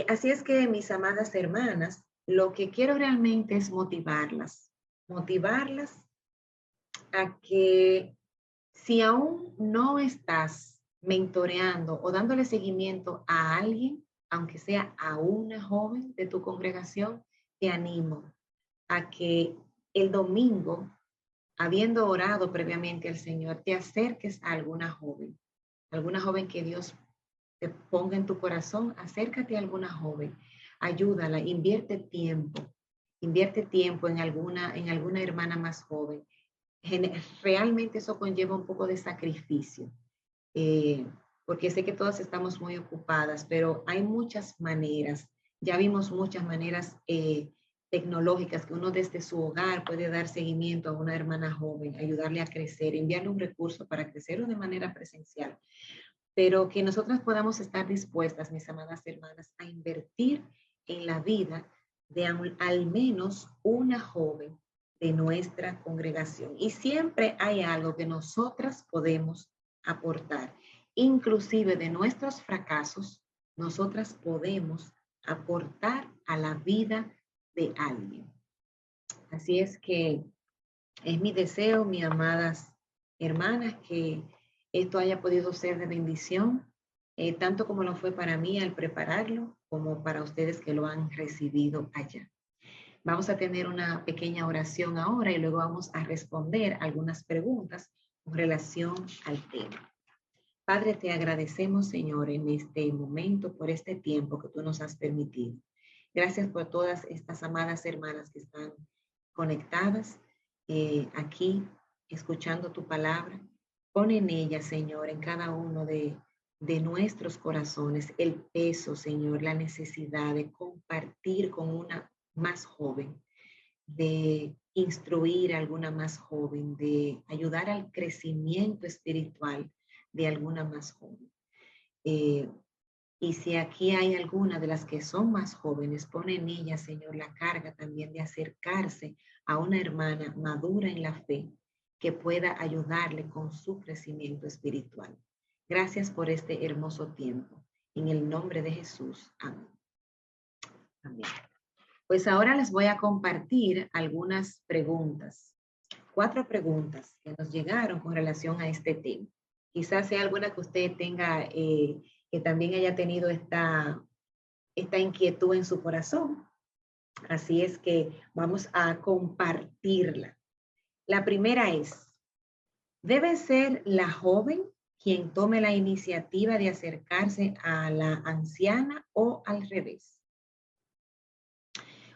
Así es que, mis amadas hermanas, lo que quiero realmente es motivarlas a que, si aún no estás mentoreando o dándole seguimiento a alguien, aunque sea a una joven de tu congregación, te animo a que el domingo, habiendo orado previamente al Señor, te acerques a alguna joven que Dios te ponga en tu corazón. Acércate a alguna joven, ayúdala, invierte tiempo en alguna hermana más joven. Realmente eso conlleva un poco de sacrificio, porque sé que todas estamos muy ocupadas, pero hay muchas maneras. Ya vimos muchas maneras tecnológicas que uno desde su hogar puede dar seguimiento a una hermana joven, ayudarle a crecer, enviarle un recurso para crecerlo de manera presencial. Pero que nosotras podamos estar dispuestas, mis amadas hermanas, a invertir en la vida de al menos una joven de nuestra congregación. Y siempre hay algo que nosotras podemos aportar. Inclusive de nuestros fracasos, nosotras podemos aportar a la vida de alguien. Así es que es mi deseo, mis amadas hermanas, que esto haya podido ser de bendición, tanto como lo fue para mí al prepararlo, como para ustedes que lo han recibido allá. Vamos a tener una pequeña oración ahora y luego vamos a responder algunas preguntas con relación al tema. Padre, te agradecemos, Señor, en este momento por este tiempo que tú nos has permitido. Gracias por todas estas amadas hermanas que están conectadas aquí, escuchando tu palabra. Pon en ella, Señor, en cada uno de nuestros corazones el peso, Señor, la necesidad de compartir con una más joven, de instruir a alguna más joven, de ayudar al crecimiento espiritual de alguna más joven. Y si aquí hay alguna de las que son más jóvenes, pon en ella, Señor, la carga también de acercarse a una hermana madura en la fe que pueda ayudarle con su crecimiento espiritual. Gracias por este hermoso tiempo. En el nombre de Jesús. Amén. Amén. Pues ahora les voy a compartir algunas preguntas. 4 preguntas que nos llegaron con relación a este tema. Quizás sea alguna que usted tenga, que también haya tenido esta inquietud en su corazón. Así es que vamos a compartirla. La primera es, ¿debe ser la joven quien tome la iniciativa de acercarse a la anciana o al revés?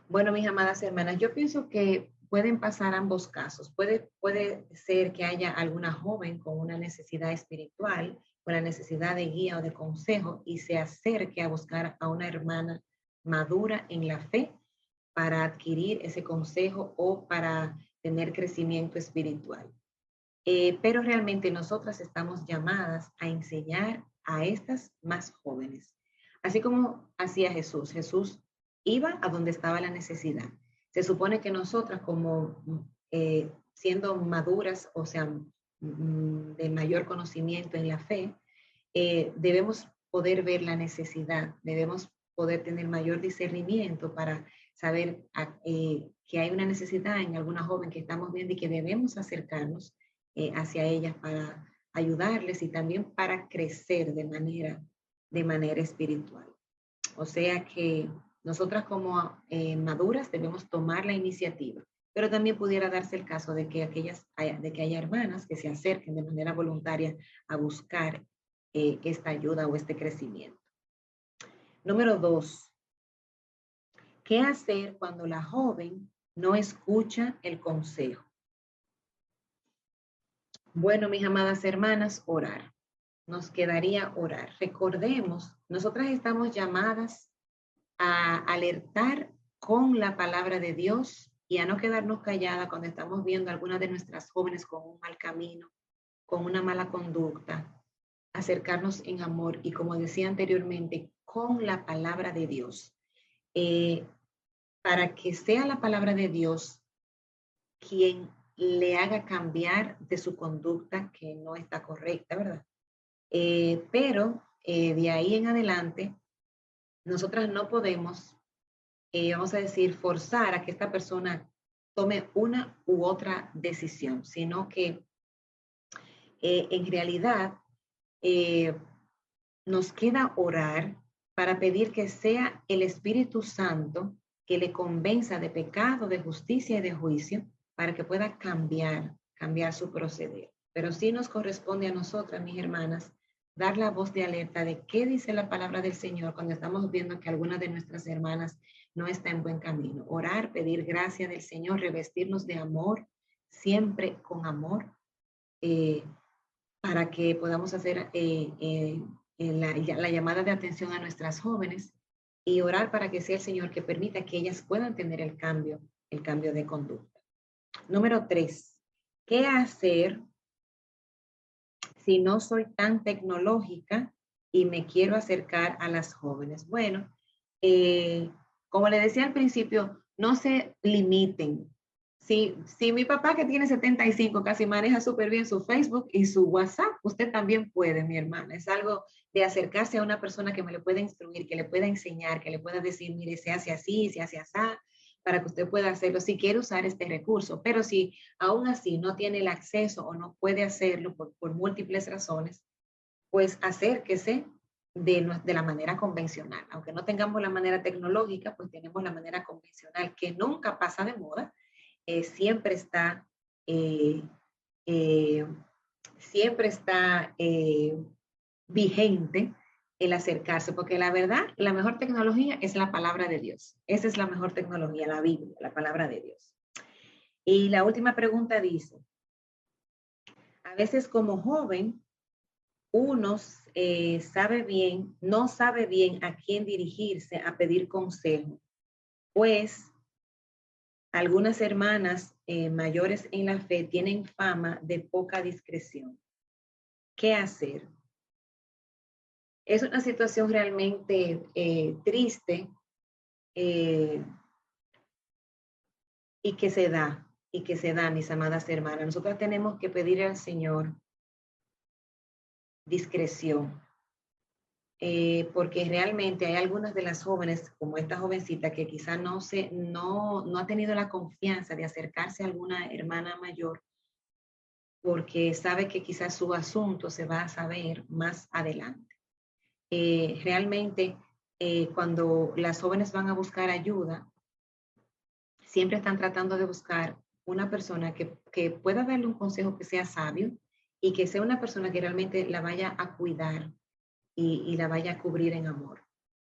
Bueno, mis amadas hermanas, yo pienso que pueden pasar ambos casos. Puede ser que haya alguna joven con una necesidad espiritual, con la necesidad de guía o de consejo y se acerque a buscar a una hermana madura en la fe para adquirir ese consejo o para tener crecimiento espiritual. Pero realmente nosotras estamos llamadas a enseñar a estas más jóvenes. Así como hacía Jesús. Jesús iba a donde estaba la necesidad. Se supone que nosotras como siendo maduras, o sea, de mayor conocimiento en la fe, debemos poder ver la necesidad, debemos poder tener mayor discernimiento para saber que hay una necesidad en alguna joven que estamos viendo y que debemos acercarnos hacia ellas para ayudarles y también para crecer de manera espiritual. O sea que nosotras como maduras debemos tomar la iniciativa, pero también pudiera darse el caso de que haya hermanas que se acerquen de manera voluntaria a buscar esta ayuda o este crecimiento. Número 2, ¿qué hacer cuando la joven no escucha el consejo? Bueno, mis amadas hermanas, orar. Nos quedaría orar. Recordemos, nosotras estamos llamadas a alertar con la palabra de Dios y a no quedarnos calladas cuando estamos viendo a algunas de nuestras jóvenes con un mal camino, con una mala conducta, acercarnos en amor y, como decía anteriormente, con la palabra de Dios, para que sea la palabra de Dios quien le haga cambiar de su conducta que no está correcta, ¿verdad? Pero de ahí en adelante, nosotras no podemos, vamos a decir, forzar a que esta persona tome una u otra decisión, sino que en realidad nos queda orar para pedir que sea el Espíritu Santo que le convenza de pecado, de justicia y de juicio para que pueda cambiar su proceder. Pero sí nos corresponde a nosotras, mis hermanas, dar la voz de alerta de qué dice la palabra del Señor cuando estamos viendo que alguna de nuestras hermanas no está en buen camino. Orar, pedir gracia del Señor, revestirnos de amor, siempre con amor, para que podamos hacer la llamada de atención a nuestras jóvenes y orar para que sea el Señor que permita que ellas puedan tener el cambio de conducta. Número 3, ¿qué hacer si no soy tan tecnológica y me quiero acercar a las jóvenes? Bueno, como le decía al principio, no se limiten. Si mi papá, que tiene 75, casi maneja súper bien su Facebook y su WhatsApp, usted también puede, mi hermana. Es algo de acercarse a una persona que me le pueda instruir, que le pueda enseñar, que le pueda decir, mire, se hace así, para que usted pueda hacerlo si quiere usar este recurso. Pero si aún así no tiene el acceso o no puede hacerlo por múltiples razones, pues acérquese de la manera convencional. Aunque no tengamos la manera tecnológica, pues tenemos la manera convencional que nunca pasa de moda. Siempre está vigente el acercarse, porque la verdad, la mejor tecnología es la palabra de Dios. Esa es la mejor tecnología, la Biblia, la palabra de Dios. Y la última pregunta dice, a veces como joven, uno no sabe bien a quién dirigirse a pedir consejo, pues algunas hermanas mayores en la fe tienen fama de poca discreción. ¿Qué hacer? Es una situación realmente triste y que se da, mis amadas hermanas. Nosotros tenemos que pedir al Señor discreción, porque realmente hay algunas de las jóvenes, como esta jovencita, que quizá no ha tenido la confianza de acercarse a alguna hermana mayor, porque sabe que quizás su asunto se va a saber más adelante. Realmente, cuando las jóvenes van a buscar ayuda, siempre están tratando de buscar una persona que pueda darle un consejo que sea sabio y que sea una persona que realmente la vaya a cuidar y la vaya a cubrir en amor.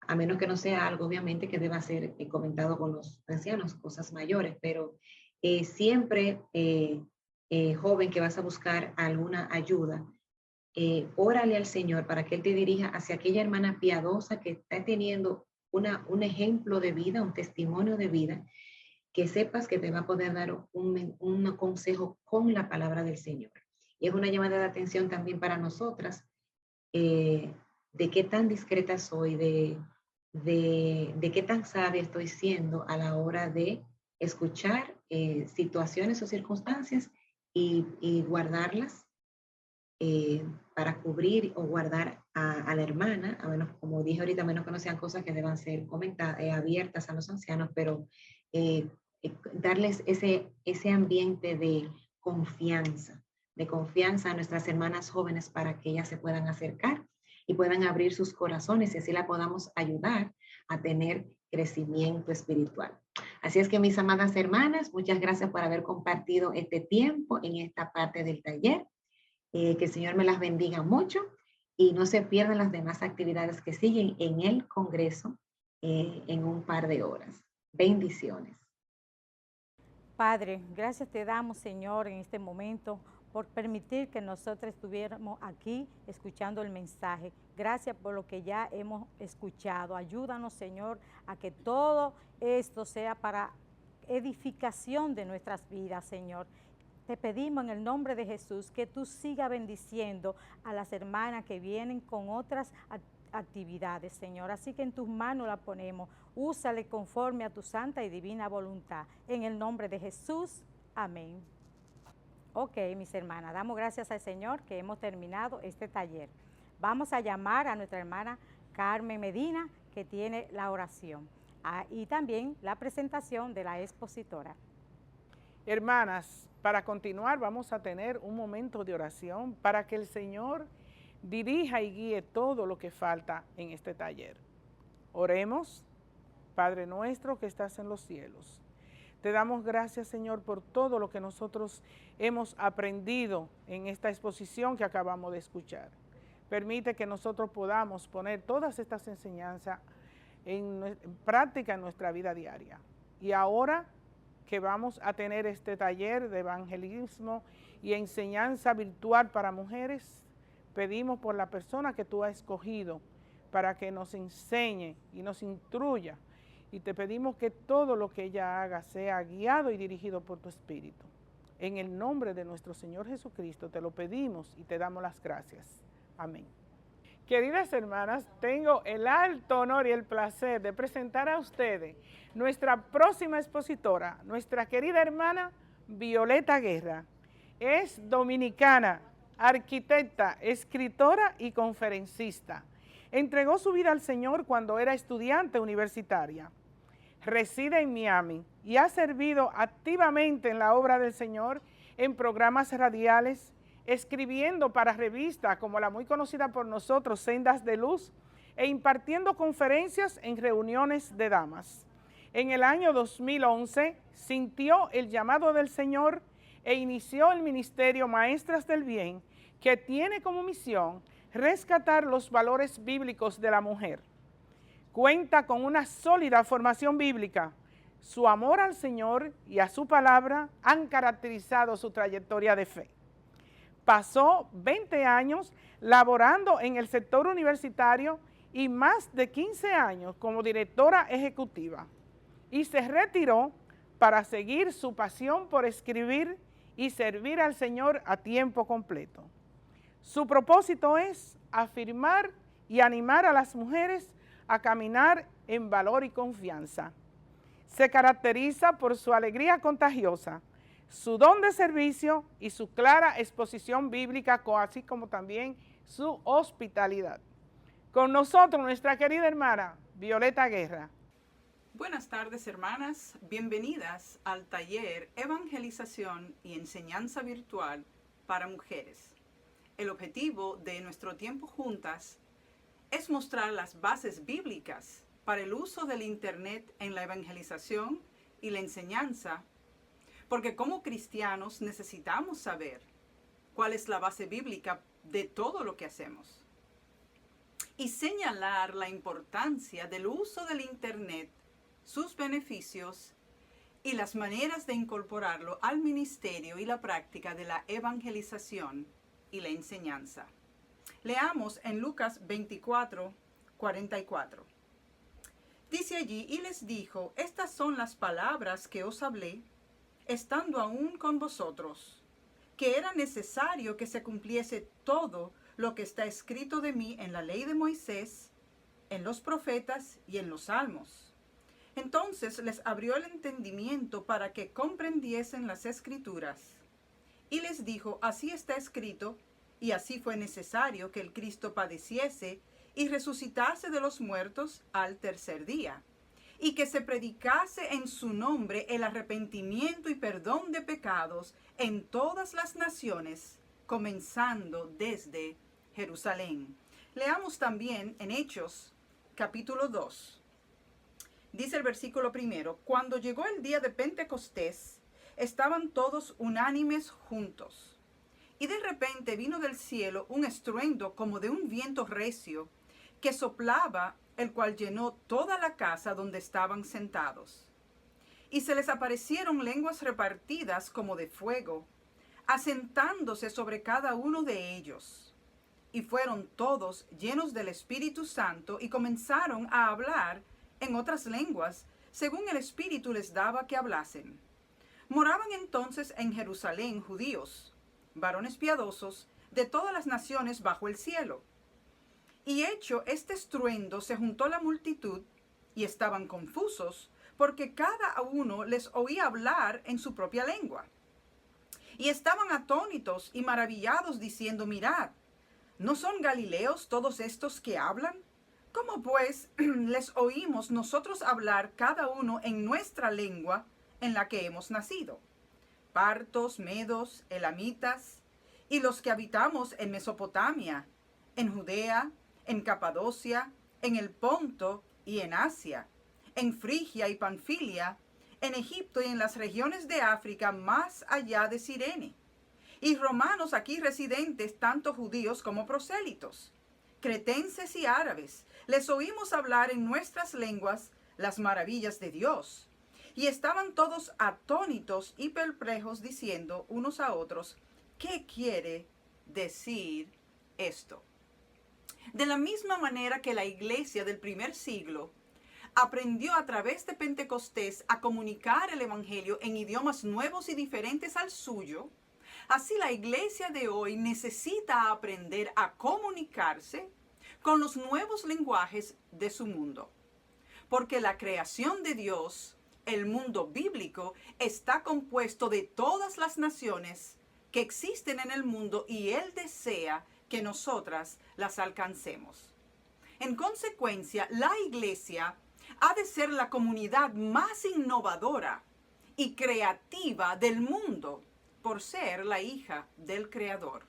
a menos que no sea algo, obviamente, que deba ser comentado con los ancianos, cosas mayores, pero siempre, joven, que vas a buscar alguna ayuda, órale al Señor para que Él te dirija hacia aquella hermana piadosa que está teniendo un ejemplo de vida, un testimonio de vida, que sepas que te va a poder dar un consejo con la palabra del Señor. Y es una llamada de atención también para nosotras, de qué tan discreta soy, de qué tan sabia estoy siendo a la hora de escuchar situaciones o circunstancias y guardarlas, para cubrir o guardar a la hermana, a menos, como dije ahorita, a menos que no sean cosas que deban ser comentadas, abiertas a los ancianos, pero darles ese ambiente de confianza a nuestras hermanas jóvenes para que ellas se puedan acercar y puedan abrir sus corazones y así la podamos ayudar a tener crecimiento espiritual. Así es que, mis amadas hermanas, muchas gracias por haber compartido este tiempo en esta parte del taller. Que el Señor me las bendiga mucho y no se pierdan las demás actividades que siguen en el Congreso en un par de horas. Bendiciones. Padre, gracias te damos, Señor, en este momento por permitir que nosotros estuviéramos aquí escuchando el mensaje. Gracias por lo que ya hemos escuchado. Ayúdanos, Señor, a que todo esto sea para edificación de nuestras vidas, Señor. Te pedimos en el nombre de Jesús que tú sigas bendiciendo a las hermanas que vienen con otras actividades, Señor. Así que en tus manos la ponemos. Úsale conforme a tu santa y divina voluntad. En el nombre de Jesús. Amén. Ok, mis hermanas, damos gracias al Señor que hemos terminado este taller. Vamos a llamar a nuestra hermana Carmen Medina, que tiene la oración. Y también la presentación de la expositora. Hermanas, para continuar vamos a tener un momento de oración para que el Señor dirija y guíe todo lo que falta en este taller. Oremos. Padre nuestro que estás en los cielos, te damos gracias, Señor, por todo lo que nosotros hemos aprendido en esta exposición que acabamos de escuchar. Permite que nosotros podamos poner todas estas enseñanzas en práctica en nuestra vida diaria. Y ahora que vamos a tener este taller de evangelismo y enseñanza virtual para mujeres, pedimos por la persona que tú has escogido para que nos enseñe y nos instruya, y te pedimos que todo lo que ella haga sea guiado y dirigido por tu Espíritu. En el nombre de nuestro Señor Jesucristo te lo pedimos y te damos las gracias. Amén. Queridas hermanas, tengo el alto honor y el placer de presentar a ustedes nuestra próxima expositora, nuestra querida hermana Violeta Guerra. Es dominicana, arquitecta, escritora y conferencista. Entregó su vida al Señor cuando era estudiante universitaria. Reside en Miami y ha servido activamente en la obra del Señor en programas radiales, escribiendo para revistas como la muy conocida por nosotros, Sendas de Luz, e impartiendo conferencias en reuniones de damas. En el año 2011 sintió el llamado del Señor e inició el ministerio Maestras del Bien, que tiene como misión rescatar los valores bíblicos de la mujer. Cuenta con una sólida formación bíblica. Su amor al Señor y a su palabra han caracterizado su trayectoria de fe. Pasó 20 años laborando en el sector universitario y más de 15 años como directora ejecutiva. Y se retiró para seguir su pasión por escribir y servir al Señor a tiempo completo. Su propósito es afirmar y animar a las mujeres a caminar en valor y confianza. Se caracteriza por su alegría contagiosa, su don de servicio y su clara exposición bíblica, así como también su hospitalidad. Con nosotros nuestra querida hermana Violeta Guerra. Buenas tardes, hermanas. Bienvenidas al taller Evangelización y Enseñanza Virtual para Mujeres. El objetivo de nuestro tiempo juntas es mostrar las bases bíblicas para el uso del Internet en la evangelización y la enseñanza, porque como cristianos necesitamos saber cuál es la base bíblica de todo lo que hacemos. y señalar la importancia del uso del Internet, sus beneficios y las maneras de incorporarlo al ministerio y la práctica de la evangelización y la enseñanza. Leamos en Lucas 24, 44. Dice allí, y les dijo, estas son las palabras que os hablé, estando aún con vosotros, que era necesario que se cumpliese todo lo que está escrito de mí en la ley de Moisés, en los profetas y en los salmos. Entonces les abrió el entendimiento para que comprendiesen las escrituras. Y les dijo, así está escrito, y así fue necesario que el Cristo padeciese y resucitase de los muertos al tercer día, y que se predicase en su nombre el arrepentimiento y perdón de pecados en todas las naciones, comenzando desde Jerusalén. Leamos también en Hechos, capítulo 2. Dice el versículo 1, cuando llegó el día de Pentecostés, estaban todos unánimes juntos. Y de repente vino del cielo un estruendo como de un viento recio, que soplaba, el cual llenó toda la casa donde estaban sentados. Y se les aparecieron lenguas repartidas como de fuego, asentándose sobre cada uno de ellos. Y fueron todos llenos del Espíritu Santo y comenzaron a hablar en otras lenguas, según el Espíritu les daba que hablasen. Moraban entonces en Jerusalén judíos, varones piadosos, de todas las naciones bajo el cielo. Y hecho este estruendo, se juntó la multitud, y estaban confusos, porque cada uno les oía hablar en su propia lengua. Y estaban atónitos y maravillados, diciendo, mirad, ¿no son galileos todos estos que hablan? ¿Cómo pues les oímos nosotros hablar cada uno en nuestra lengua en la que hemos nacido? Partos, medos, elamitas, y los que habitamos en Mesopotamia, en Judea, en Capadocia, en el Ponto y en Asia, en Frigia y Panfilia, en Egipto y en las regiones de África más allá de Cirene, y romanos aquí residentes, tanto judíos como prosélitos, cretenses y árabes, les oímos hablar en nuestras lenguas las maravillas de Dios. Y estaban todos atónitos y perplejos, diciendo unos a otros, ¿qué quiere decir esto? De la misma manera que la iglesia del primer siglo aprendió a través de Pentecostés a comunicar el evangelio en idiomas nuevos y diferentes al suyo, así la iglesia de hoy necesita aprender a comunicarse con los nuevos lenguajes de su mundo. Porque la creación de Dios, el mundo bíblico, está compuesto de todas las naciones que existen en el mundo y Él desea que nosotras las alcancemos. En consecuencia, la iglesia ha de ser la comunidad más innovadora y creativa del mundo por ser la hija del Creador.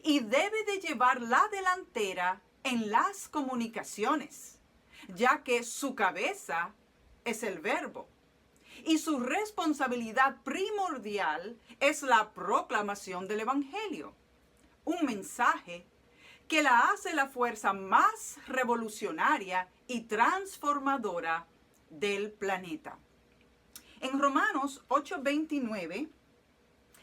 Y debe de llevar la delantera en las comunicaciones, ya que su cabeza es el Verbo. Y su responsabilidad primordial es la proclamación del Evangelio, un mensaje que la hace la fuerza más revolucionaria y transformadora del planeta. En Romanos 8:29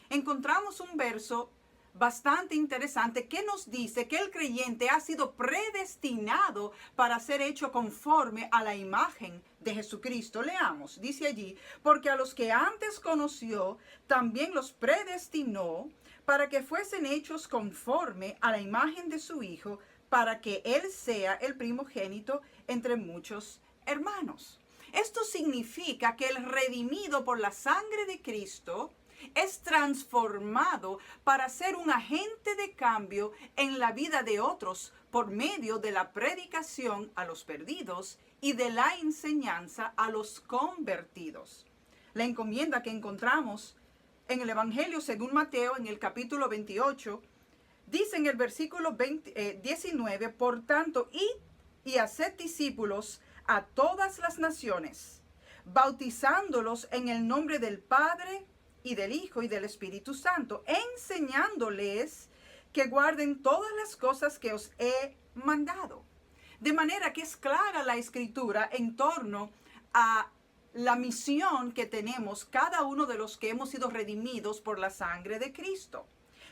encontramos un verso bastante interesante que nos dice que el creyente ha sido predestinado para ser hecho conforme a la imagen de Jesucristo. Leamos, dice allí, porque a los que antes conoció, también los predestinó para que fuesen hechos conforme a la imagen de su Hijo, para que Él sea el primogénito entre muchos hermanos. Esto significa que el redimido por la sangre de Cristo es transformado para ser un agente de cambio en la vida de otros por medio de la predicación a los perdidos y de la enseñanza a los convertidos. La encomienda que encontramos en el Evangelio según Mateo en el capítulo 28 dice en el versículo 19, por tanto, id y haced discípulos a todas las naciones, bautizándolos en el nombre del Padre y del Hijo y del Espíritu Santo, enseñándoles que guarden todas las cosas que os he mandado. De manera que es clara la escritura en torno a la misión que tenemos cada uno de los que hemos sido redimidos por la sangre de Cristo.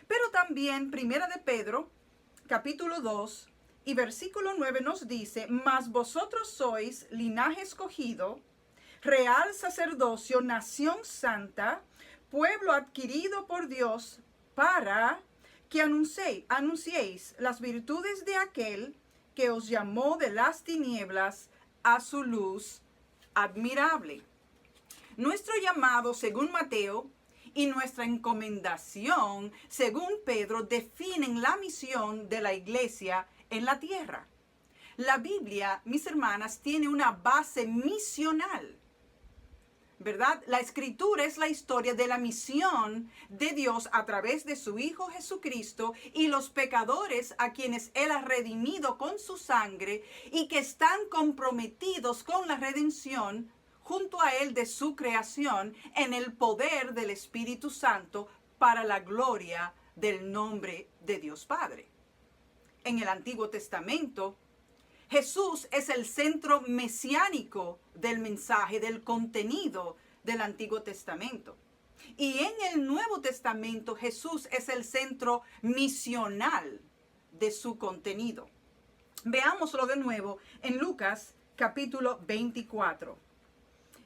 Pero también Primera de Pedro, capítulo 2 y versículo 9 nos dice: mas vosotros sois linaje escogido, real sacerdocio, nación santa, pueblo adquirido por Dios, para que anunciéis las virtudes de aquel que os llamó de las tinieblas a su luz admirable. Nuestro llamado, según Mateo, y nuestra encomendación, según Pedro, definen la misión de la iglesia en la tierra. La Biblia, mis hermanas, tiene una base misional, ¿verdad? La escritura es la historia de la misión de Dios a través de su Hijo Jesucristo y los pecadores a quienes Él ha redimido con su sangre y que están comprometidos con la redención junto a Él de su creación en el poder del Espíritu Santo para la gloria del nombre de Dios Padre. En el Antiguo Testamento, Jesús es el centro mesiánico del mensaje, del contenido del Antiguo Testamento. Y en el Nuevo Testamento, Jesús es el centro misional de su contenido. Veámoslo de nuevo en Lucas capítulo 24.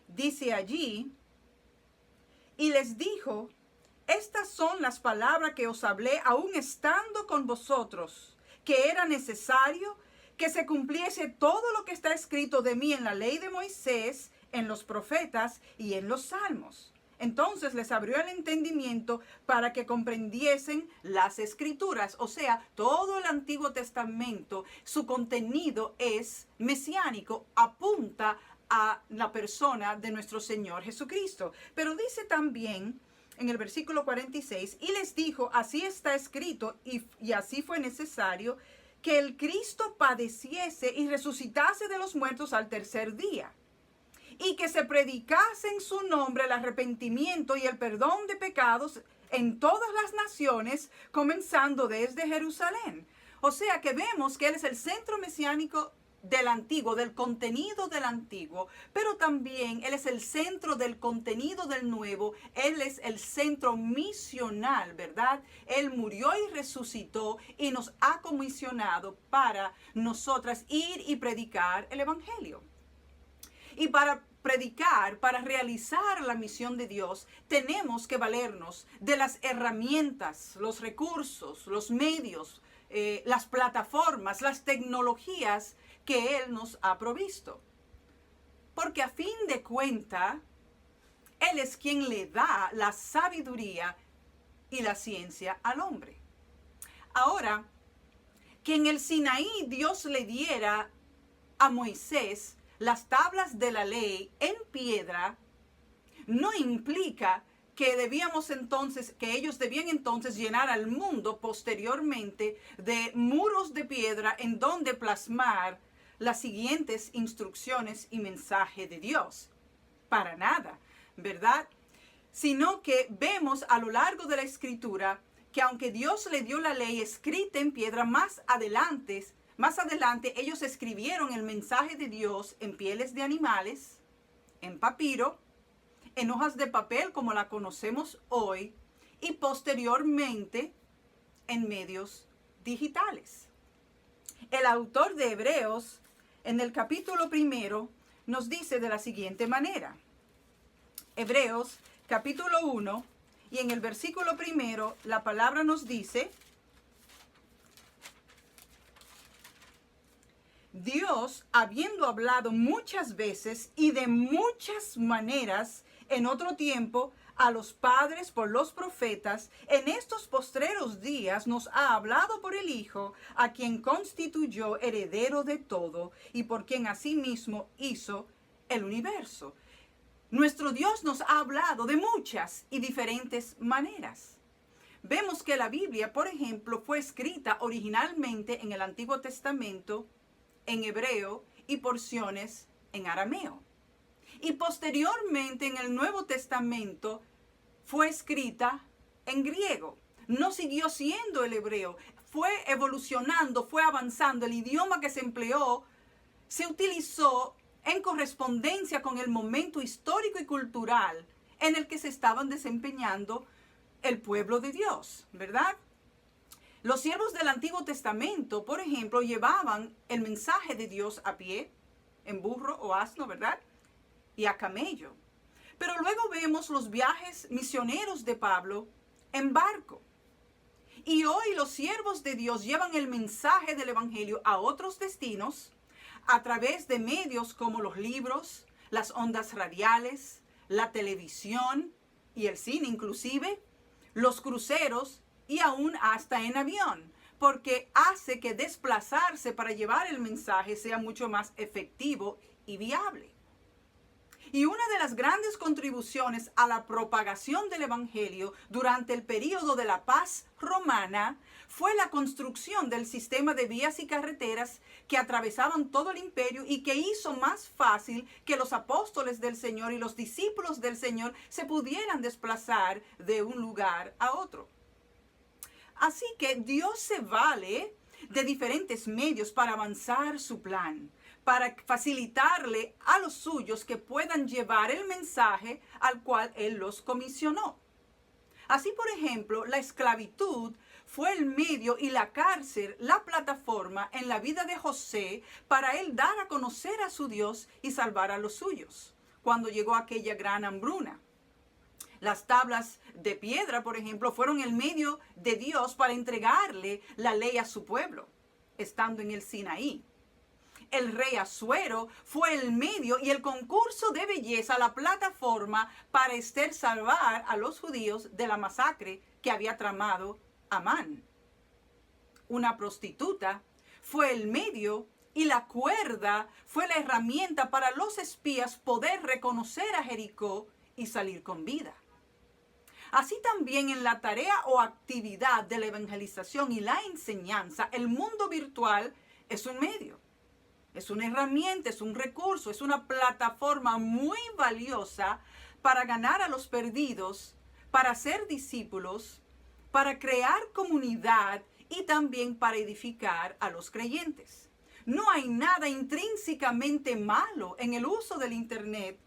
Dice allí: y les dijo: estas son las palabras que os hablé aún estando con vosotros, que era necesario que se cumpliese todo lo que está escrito de mí en la ley de Moisés, en los profetas y en los salmos. Entonces les abrió el entendimiento para que comprendiesen las escrituras. O sea, todo el Antiguo Testamento, su contenido es mesiánico, apunta a la persona de nuestro Señor Jesucristo. Pero dice también en el versículo 46, y les dijo: así está escrito y así fue necesario que el Cristo padeciese y resucitase de los muertos al tercer día, y que se predicase en su nombre el arrepentimiento y el perdón de pecados en todas las naciones, comenzando desde Jerusalén. O sea que vemos que Él es el centro mesiánico del Antiguo, del contenido del Antiguo, pero también Él es el centro del contenido del Nuevo. Él es el centro misional, ¿verdad? Él murió y resucitó y nos ha comisionado para nosotras ir y predicar el Evangelio. Y para predicar, para realizar la misión de Dios, tenemos que valernos de las herramientas, los recursos, los medios, las plataformas, las tecnologías que Él nos ha provisto. Porque a fin de cuentas, Él es quien le da la sabiduría y la ciencia al hombre. Ahora, que en el Sinaí Dios le diera a Moisés las tablas de la ley en piedra, no implica que ellos debían entonces llenar al mundo posteriormente de muros de piedra en donde plasmar las siguientes instrucciones y mensaje de Dios. Para nada, ¿verdad? Sino que vemos a lo largo de la Escritura que aunque Dios le dio la ley escrita en piedra, más adelante ellos escribieron el mensaje de Dios en pieles de animales, en papiro, en hojas de papel como la conocemos hoy, y posteriormente en medios digitales. El autor de Hebreos, en el capítulo 1, nos dice de la siguiente manera. Hebreos, capítulo 1, y en el versículo 1, la palabra nos dice: Dios, habiendo hablado muchas veces y de muchas maneras en otro tiempo a los padres por los profetas, en estos postreros días nos ha hablado por el Hijo, a quien constituyó heredero de todo y por quien asimismo hizo el universo. Nuestro Dios nos ha hablado de muchas y diferentes maneras. Vemos que la Biblia, por ejemplo, fue escrita originalmente en el Antiguo Testamento en hebreo y porciones en arameo. Y posteriormente en el Nuevo Testamento fue escrita en griego. No siguió siendo el hebreo, fue evolucionando, fue avanzando. El idioma que se empleó se utilizó en correspondencia con el momento histórico y cultural en el que se estaban desempeñando el pueblo de Dios, ¿verdad? Los siervos del Antiguo Testamento, por ejemplo, llevaban el mensaje de Dios a pie, en burro o asno, ¿verdad? Y a camello. Pero luego vemos los viajes misioneros de Pablo en barco. Y hoy los siervos de Dios llevan el mensaje del Evangelio a otros destinos a través de medios como los libros, las ondas radiales, la televisión y el cine inclusive, los cruceros y aún hasta en avión, porque hace que desplazarse para llevar el mensaje sea mucho más efectivo y viable. Y una de las grandes contribuciones a la propagación del Evangelio durante el período de la paz romana fue la construcción del sistema de vías y carreteras que atravesaban todo el imperio y que hizo más fácil que los apóstoles del Señor y los discípulos del Señor se pudieran desplazar de un lugar a otro. Así que Dios se vale de diferentes medios para avanzar su plan, para facilitarle a los suyos que puedan llevar el mensaje al cual Él los comisionó. Así, por ejemplo, la esclavitud fue el medio y la cárcel, la plataforma en la vida de José para él dar a conocer a su Dios y salvar a los suyos, cuando llegó aquella gran hambruna. Las tablas de piedra, por ejemplo, fueron el medio de Dios para entregarle la ley a su pueblo, estando en el Sinaí. El rey Asuero fue el medio y el concurso de belleza, la plataforma para Esther salvar a los judíos de la masacre que había tramado Amán. Una prostituta fue el medio y la cuerda fue la herramienta para los espías poder reconocer a Jericó y salir con vida. Así también en la tarea o actividad de la evangelización y la enseñanza, el mundo virtual es un medio. Es una herramienta, es un recurso, es una plataforma muy valiosa para ganar a los perdidos, para ser discípulos, para crear comunidad y también para edificar a los creyentes. No hay nada intrínsecamente malo en el uso del Internet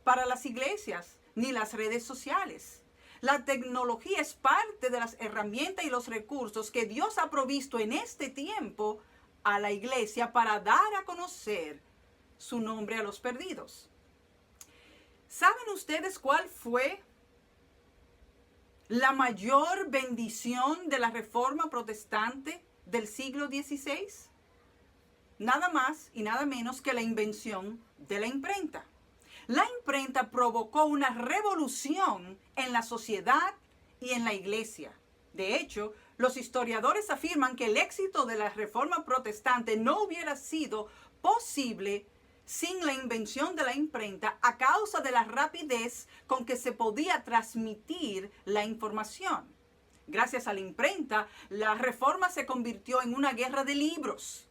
para las iglesias ni las redes sociales. La tecnología es parte de las herramientas y los recursos que Dios ha provisto en este tiempo a la iglesia para dar a conocer su nombre a los perdidos. ¿Saben ustedes cuál fue la mayor bendición de la Reforma Protestante del siglo XVI? Nada más y nada menos que la invención de la imprenta. La imprenta provocó una revolución en la sociedad y en la iglesia. De hecho, los historiadores afirman que el éxito de la Reforma Protestante no hubiera sido posible sin la invención de la imprenta a causa de la rapidez con que se podía transmitir la información. Gracias a la imprenta, la Reforma se convirtió en una guerra de libros,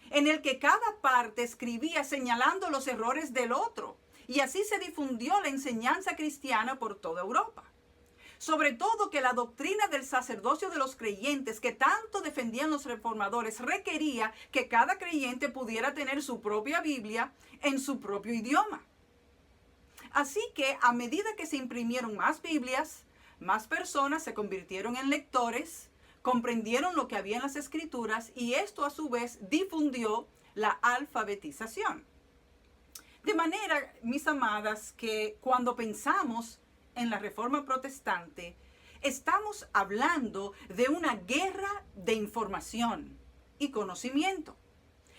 en el que cada parte escribía señalando los errores del otro, y así se difundió la enseñanza cristiana por toda Europa. Sobre todo que la doctrina del sacerdocio de los creyentes que tanto defendían los reformadores requería que cada creyente pudiera tener su propia Biblia en su propio idioma. Así que a medida que se imprimieron más Biblias, más personas se convirtieron en lectores, comprendieron lo que había en las Escrituras y esto a su vez difundió la alfabetización. De manera, mis amadas, que cuando pensamos en la Reforma Protestante, estamos hablando de una guerra de información y conocimiento.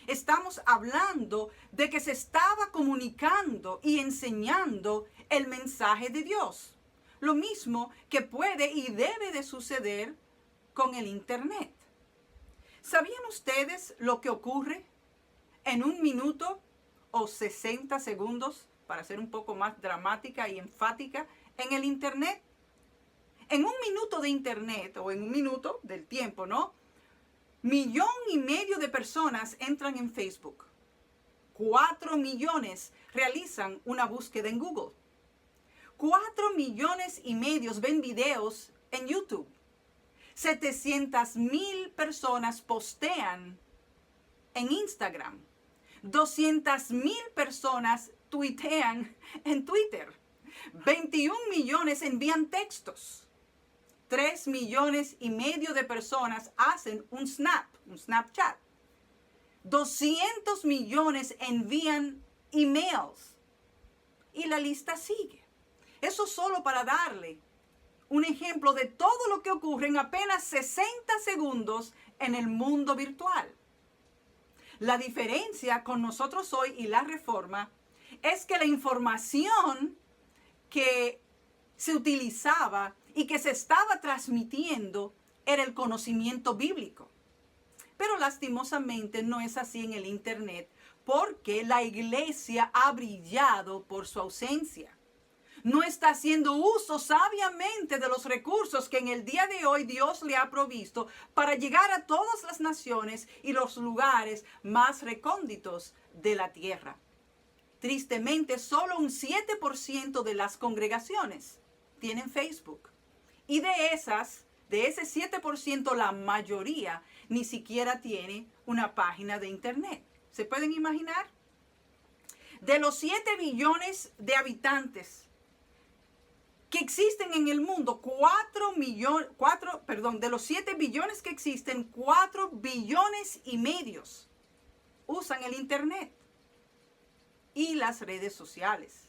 Estamos hablando de que se estaba comunicando y enseñando el mensaje de Dios. Lo mismo que puede y debe de suceder con el Internet. ¿Sabían ustedes lo que ocurre en un minuto o 60 segundos, para ser un poco más dramática y enfática, en el Internet? En un minuto de Internet, o en un minuto del tiempo, ¿no? 1,5 millones de personas entran en Facebook. 4 millones realizan una búsqueda en Google. 4,5 millones ven videos en YouTube. 700,000 personas postean en Instagram. 200,000 personas tuitean en Twitter. 21 millones envían textos. 3,5 millones de personas hacen un Snapchat. 200 millones envían emails. Y la lista sigue. Eso solo para darle un ejemplo de todo lo que ocurre en apenas 60 segundos en el mundo virtual. La diferencia con nosotros hoy y la Reforma es que la información que se utilizaba y que se estaba transmitiendo era el conocimiento bíblico. Pero lastimosamente no es así en el Internet, porque la iglesia ha brillado por su ausencia. No está haciendo uso sabiamente de los recursos que en el día de hoy Dios le ha provisto para llegar a todas las naciones y los lugares más recónditos de la tierra. Tristemente, solo un 7% de las congregaciones tienen Facebook. Y de ese 7%, la mayoría ni siquiera tiene una página de internet. ¿Se pueden imaginar? De los 7 billones de habitantes que existen en el mundo, de los 7 billones que existen, 4 billones y medio usan el internet y las redes sociales.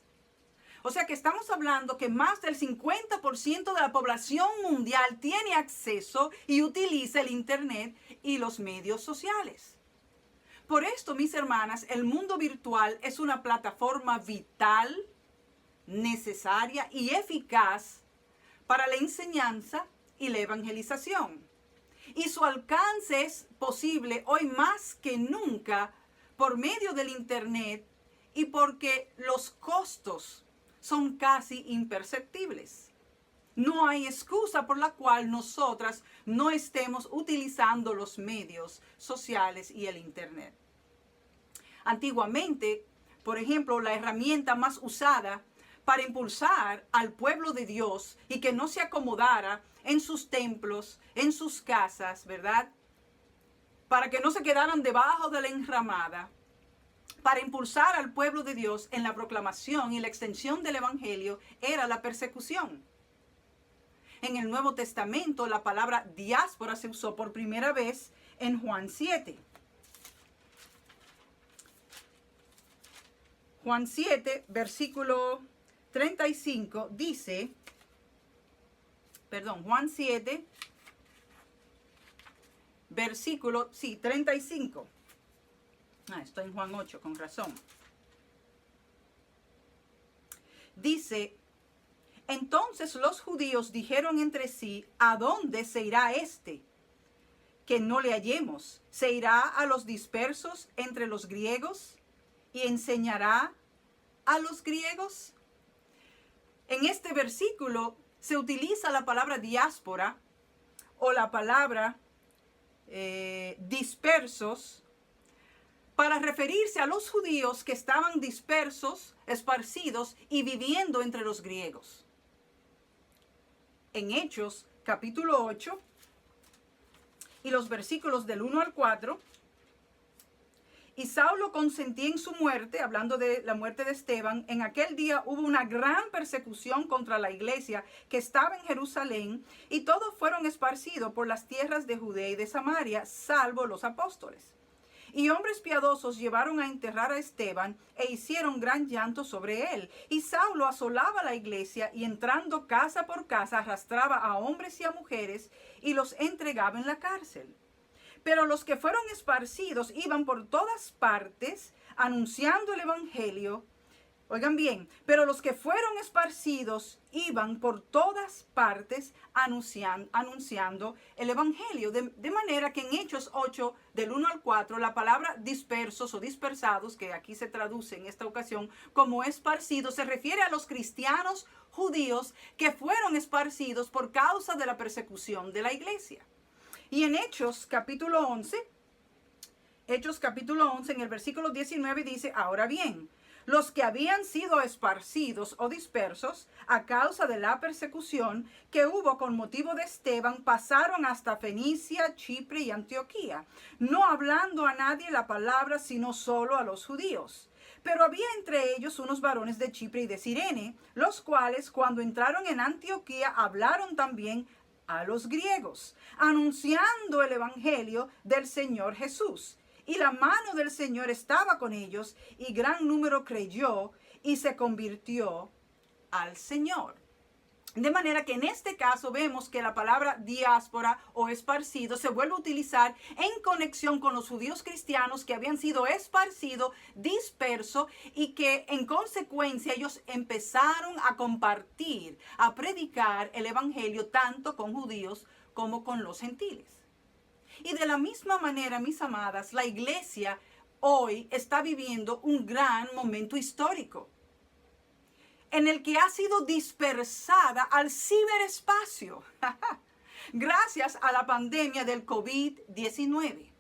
O sea que estamos hablando que más del 50% de la población mundial tiene acceso y utiliza el internet y los medios sociales. Por esto, mis hermanas, el mundo virtual es una plataforma vital, necesaria y eficaz para la enseñanza y la evangelización. Y su alcance es posible hoy más que nunca por medio del internet y porque los costos son casi imperceptibles. No hay excusa por la cual nosotras no estemos utilizando los medios sociales y el internet. Antiguamente, por ejemplo, la herramienta más usada para impulsar al pueblo de Dios y que no se acomodara en sus templos, en sus casas, ¿verdad? Para que no se quedaran debajo de la enramada, para impulsar al pueblo de Dios en la proclamación y la extensión del evangelio, era la persecución. En el Nuevo Testamento, la palabra diáspora se usó por primera vez en Juan 7. Juan 7, versículo 35 dice, Juan 7, versículo, 35. Estoy en Juan 8, con razón. Dice, entonces los judíos dijeron entre sí, ¿a dónde se irá este? Que no le hallemos. ¿Se irá a los dispersos entre los griegos y enseñará a los griegos? En este versículo se utiliza la palabra diáspora o la palabra dispersos para referirse a los judíos que estaban dispersos, esparcidos y viviendo entre los griegos. En Hechos, capítulo 8, y los versículos del 1 al 4, y Saulo consentía en su muerte, hablando de la muerte de Esteban. En aquel día hubo una gran persecución contra la iglesia que estaba en Jerusalén, y todos fueron esparcidos por las tierras de Judea y de Samaria, salvo los apóstoles. Y hombres piadosos llevaron a enterrar a Esteban e hicieron gran llanto sobre él. Y Saulo asolaba la iglesia y entrando casa por casa arrastraba a hombres y a mujeres y los entregaba en la cárcel. Pero los que fueron esparcidos iban por todas partes anunciando el evangelio. Oigan bien, pero los que fueron esparcidos iban por todas partes anunciando el evangelio. De manera que en Hechos 8, del 1 al 4, la palabra dispersos o dispersados, que aquí se traduce en esta ocasión como esparcidos, se refiere a los cristianos judíos que fueron esparcidos por causa de la persecución de la iglesia. Y en Hechos capítulo 11, en el versículo 19 dice, ahora bien, Los que habían sido esparcidos o dispersos a causa de la persecución que hubo con motivo de Esteban pasaron hasta Fenicia, Chipre y Antioquía, no hablando a nadie la palabra sino solo a los judíos. Pero había entre ellos unos varones de Chipre y de Cirene, los cuales cuando entraron en Antioquía hablaron también a los griegos, anunciando el evangelio del Señor Jesús. Y la mano del Señor estaba con ellos, y gran número creyó y se convirtió al Señor. De manera que en este caso vemos que la palabra diáspora o esparcido se vuelve a utilizar en conexión con los judíos cristianos que habían sido esparcidos, dispersos y que en consecuencia ellos empezaron a compartir, a predicar el evangelio tanto con judíos como con los gentiles. Y de la misma manera, mis amadas, la iglesia hoy está viviendo un gran momento histórico en el que ha sido dispersada al ciberespacio gracias a la pandemia del COVID-19.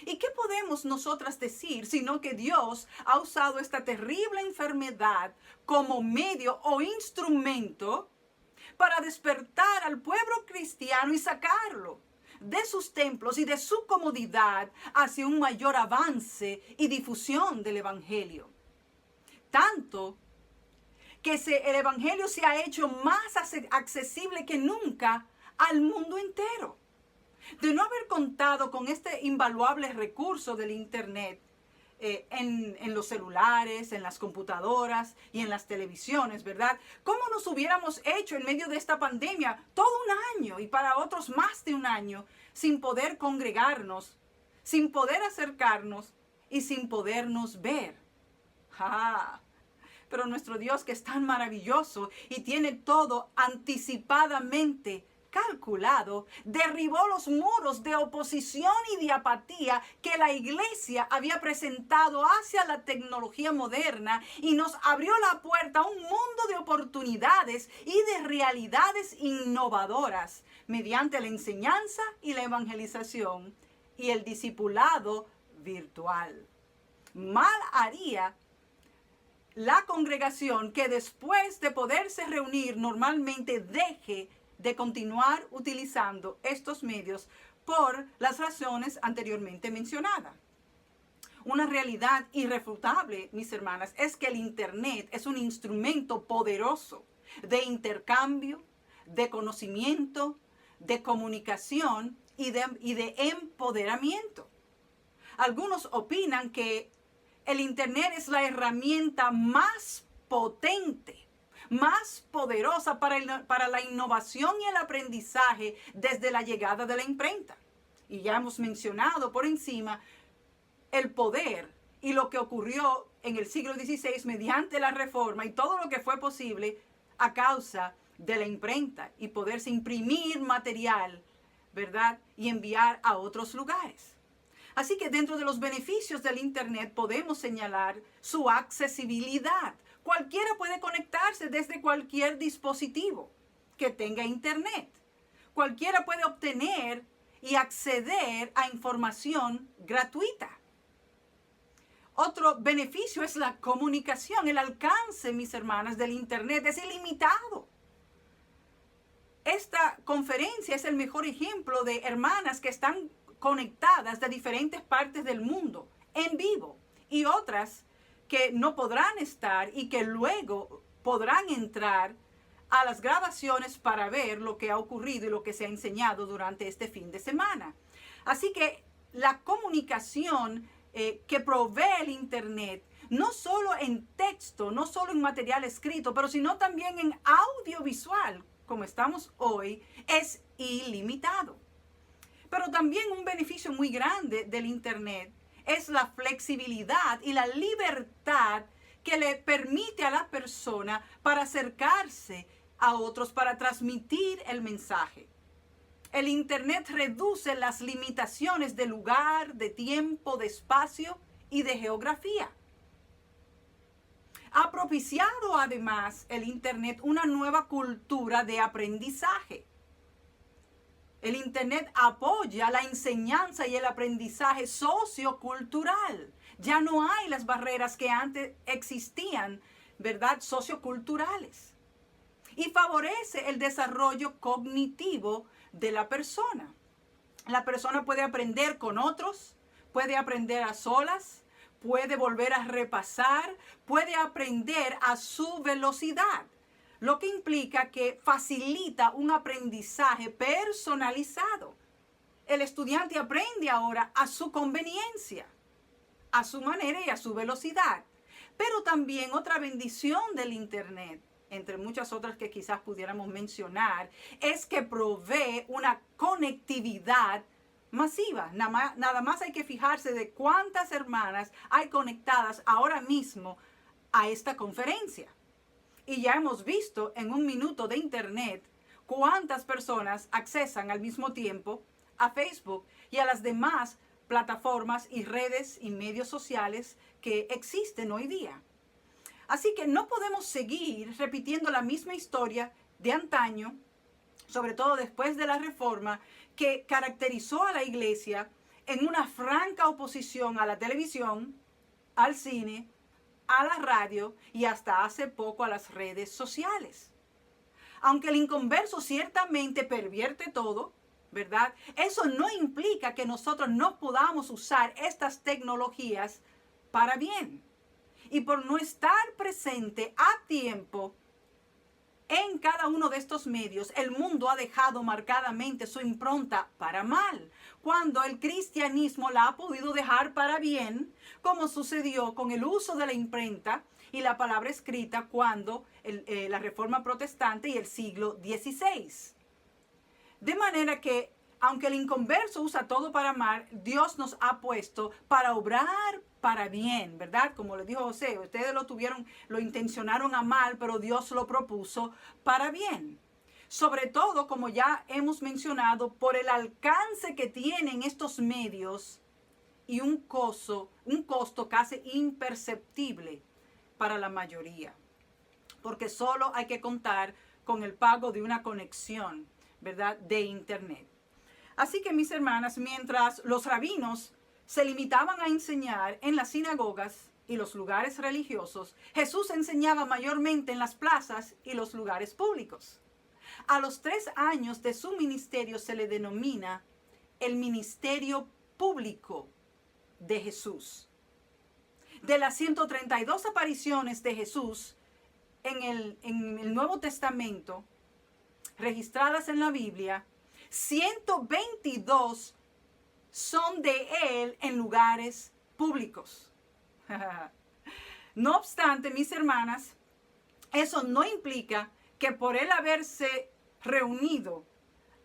¿Y qué podemos nosotras decir sino que Dios ha usado esta terrible enfermedad como medio o instrumento para despertar al pueblo cristiano y sacarlo de sus templos y de su comodidad hacia un mayor avance y difusión del evangelio? Tanto que el evangelio se ha hecho más accesible que nunca al mundo entero. De no haber contado con este invaluable recurso del internet en los celulares, en las computadoras y en las televisiones, ¿verdad? ¿Cómo nos hubiéramos hecho en medio de esta pandemia todo un año y para otros más de un año sin poder congregarnos, sin poder acercarnos y sin podernos ver? Pero nuestro Dios, que es tan maravilloso y tiene todo anticipadamente calculado, derribó los muros de oposición y de apatía que la iglesia había presentado hacia la tecnología moderna y nos abrió la puerta a un mundo de oportunidades y de realidades innovadoras mediante la enseñanza y la evangelización y el discipulado virtual. Mal haría la congregación que después de poderse reunir normalmente deje de continuar utilizando estos medios por las razones anteriormente mencionadas. Una realidad irrefutable, mis hermanas, es que el internet es un instrumento poderoso de intercambio, de conocimiento, de comunicación y de empoderamiento. Algunos opinan que el internet es la herramienta más potente, más poderosa para la innovación y el aprendizaje desde la llegada de la imprenta. Y ya hemos mencionado por encima el poder y lo que ocurrió en el siglo XVI mediante la Reforma y todo lo que fue posible a causa de la imprenta y poderse imprimir material, ¿verdad? Y enviar a otros lugares. Así que dentro de los beneficios del internet podemos señalar su accesibilidad. Cualquiera puede conectarse desde cualquier dispositivo que tenga internet. Cualquiera puede obtener y acceder a información gratuita. Otro beneficio es la comunicación. El alcance, mis hermanas, del internet es ilimitado. Esta conferencia es el mejor ejemplo de hermanas que están conectadas de diferentes partes del mundo en vivo y otras que no podrán estar y que luego podrán entrar a las grabaciones para ver lo que ha ocurrido y lo que se ha enseñado durante este fin de semana. Así que la comunicación que provee el internet, no solo en texto, no solo en material escrito, pero sino también en audiovisual, como estamos hoy, es ilimitado. Pero también un beneficio muy grande del internet es la flexibilidad y la libertad que le permite a la persona para acercarse a otros, para transmitir el mensaje. El internet reduce las limitaciones de lugar, de tiempo, de espacio y de geografía. Ha propiciado además el internet una nueva cultura de aprendizaje. El internet apoya la enseñanza y el aprendizaje sociocultural Ya no hay las barreras que antes existían, ¿verdad? Socioculturales. Y favorece el desarrollo cognitivo de la persona. La persona puede aprender con otros, puede aprender a solas, puede volver a repasar, puede aprender a su velocidad, lo que implica que facilita un aprendizaje personalizado. El estudiante aprende ahora a su conveniencia, a su manera y a su velocidad. Pero también otra bendición del Internet, entre muchas otras que quizás pudiéramos mencionar, es que provee una conectividad masiva. Nada más hay que fijarse de cuántas hermanas hay conectadas ahora mismo a esta conferencia. Y ya hemos visto en un minuto de Internet cuántas personas accesan al mismo tiempo a Facebook y a las demás plataformas y redes y medios sociales que existen hoy día. Así que no podemos seguir repitiendo la misma historia de antaño, sobre todo después de la Reforma, que caracterizó a la iglesia en una franca oposición a la televisión, al cine, a la radio y hasta hace poco a las redes sociales. Aunque el inconverso ciertamente pervierte todo, ¿verdad? Eso no implica que nosotros no podamos usar estas tecnologías para bien. Y por no estar presente a tiempo en cada uno de estos medios, el mundo ha dejado marcadamente su impronta para mal, cuando el cristianismo la ha podido dejar para bien, como sucedió con el uso de la imprenta y la palabra escrita cuando la Reforma Protestante y el siglo XVI. De manera que, aunque el inconverso usa todo para mal, Dios nos ha puesto para obrar para bien, ¿verdad? Como le dijo José, ustedes lo intencionaron a mal, pero Dios lo propuso para bien. Sobre todo, como ya hemos mencionado, por el alcance que tienen estos medios y un costo casi imperceptible para la mayoría. Porque solo hay que contar con el pago de una conexión, ¿verdad?, de Internet. Así que, mis hermanas, mientras los rabinos se limitaban a enseñar en las sinagogas y los lugares religiosos, Jesús enseñaba mayormente en las plazas y los lugares públicos. A los 3 años de su ministerio se le denomina el ministerio público de Jesús. De las 132 apariciones de Jesús en el Nuevo Testamento, registradas en la Biblia, 122 son de él en lugares públicos. No obstante, mis hermanas, eso no implica que por él haberse reunido,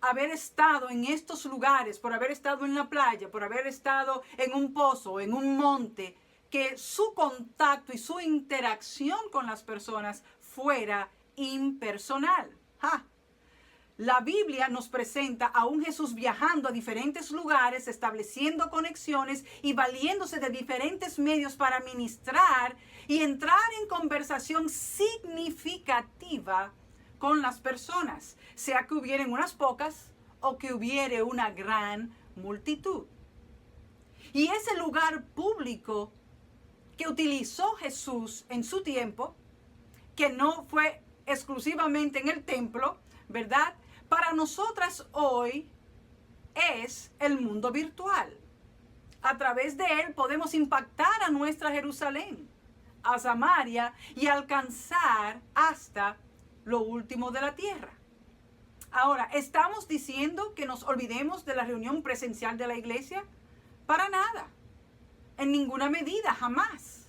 haber estado en estos lugares, por haber estado en la playa, por haber estado en un pozo, en un monte, que su contacto y su interacción con las personas fuera impersonal. La Biblia nos presenta a un Jesús viajando a diferentes lugares, estableciendo conexiones y valiéndose de diferentes medios para ministrar y entrar en conversación significativa con las personas, sea que hubieran unas pocas o que hubiere una gran multitud. Y ese lugar público que utilizó Jesús en su tiempo, que no fue exclusivamente en el templo, ¿verdad?, para nosotras hoy es el mundo virtual. A través de él podemos impactar a nuestra Jerusalén, a Samaria y alcanzar hasta lo último de la tierra. Ahora, ¿estamos diciendo que nos olvidemos de la reunión presencial de la iglesia? Para nada. En ninguna medida, jamás.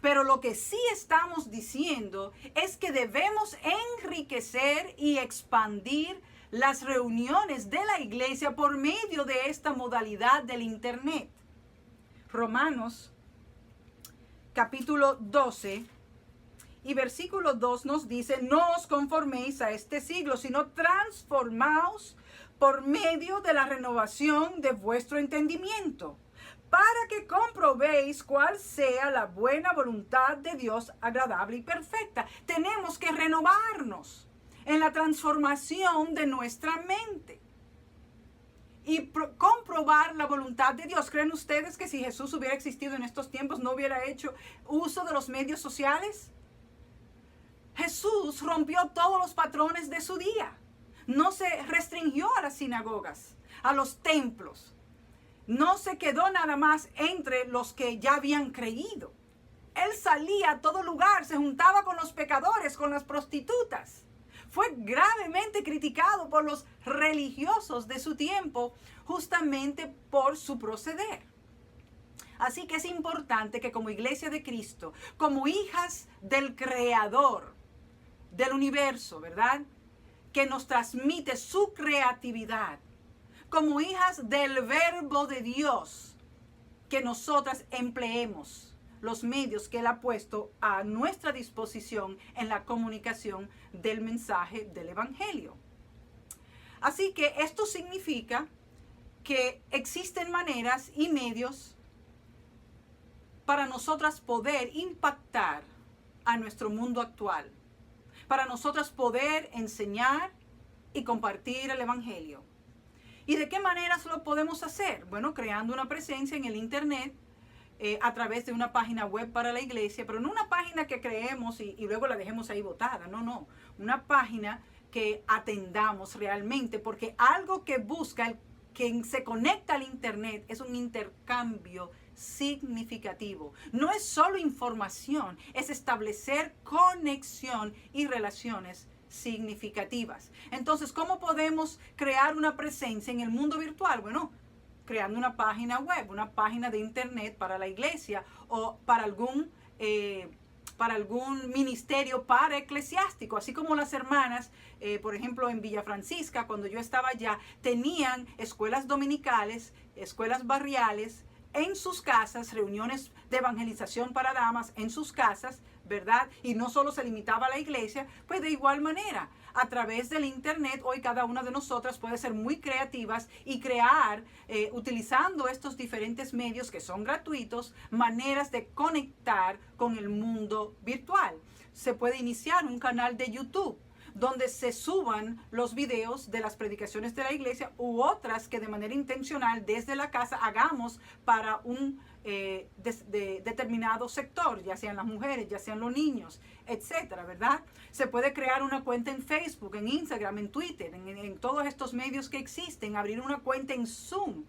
Pero lo que sí estamos diciendo es que debemos enriquecer y expandir las reuniones de la iglesia por medio de esta modalidad del Internet. Romanos capítulo 12 y versículo 2 nos dice: no os conforméis a este siglo, sino transformaos por medio de la renovación de vuestro entendimiento, para que comprobéis cuál sea la buena voluntad de Dios, agradable y perfecta. Tenemos que renovarnos en la transformación de nuestra mente. y comprobar la voluntad de Dios. ¿Creen ustedes que si Jesús hubiera existido en estos tiempos no hubiera hecho uso de los medios sociales? Jesús rompió todos los patrones de su día. No se restringió a las sinagogas, a los templos. No se quedó nada más entre los que ya habían creído. Él salía a todo lugar, se juntaba con los pecadores, con las prostitutas. Fue gravemente criticado por los religiosos de su tiempo, justamente por su proceder. Así que es importante que como Iglesia de Cristo, como hijas del Creador del universo, ¿verdad?, que nos transmite su creatividad, como hijas del Verbo de Dios, que nosotras empleemos los medios que Él ha puesto a nuestra disposición en la comunicación del mensaje del Evangelio. Así que esto significa que existen maneras y medios para nosotras poder impactar a nuestro mundo actual, para nosotras poder enseñar y compartir el Evangelio. ¿Y de qué maneras lo podemos hacer? Bueno, creando una presencia en el Internet, a través de una página web para la iglesia, pero no una página que creemos y luego la dejemos ahí botada, no, una página que atendamos realmente, porque algo que busca, quien se conecta al Internet, es un intercambio significativo. No es solo información, es establecer conexión y relaciones significativas. Entonces, ¿cómo podemos crear una presencia en el mundo virtual? Bueno, creando una página web, una página de Internet para la iglesia o para algún ministerio paraeclesiástico, así como las hermanas, por ejemplo, en Villa Francisca, cuando yo estaba allá, tenían escuelas dominicales, escuelas barriales, en sus casas, reuniones de evangelización para damas en sus casas, ¿verdad? Y no solo se limitaba a la iglesia, pues de igual manera, a través del Internet, hoy cada una de nosotras puede ser muy creativas y crear, utilizando estos diferentes medios que son gratuitos, maneras de conectar con el mundo virtual. Se puede iniciar un canal de YouTube donde se suban los videos de las predicaciones de la iglesia u otras que de manera intencional desde la casa hagamos para un determinado sector, ya sean las mujeres, ya sean los niños, etcétera, ¿verdad? Se puede crear una cuenta en Facebook, en Instagram, en Twitter, en todos estos medios que existen, abrir una cuenta en Zoom,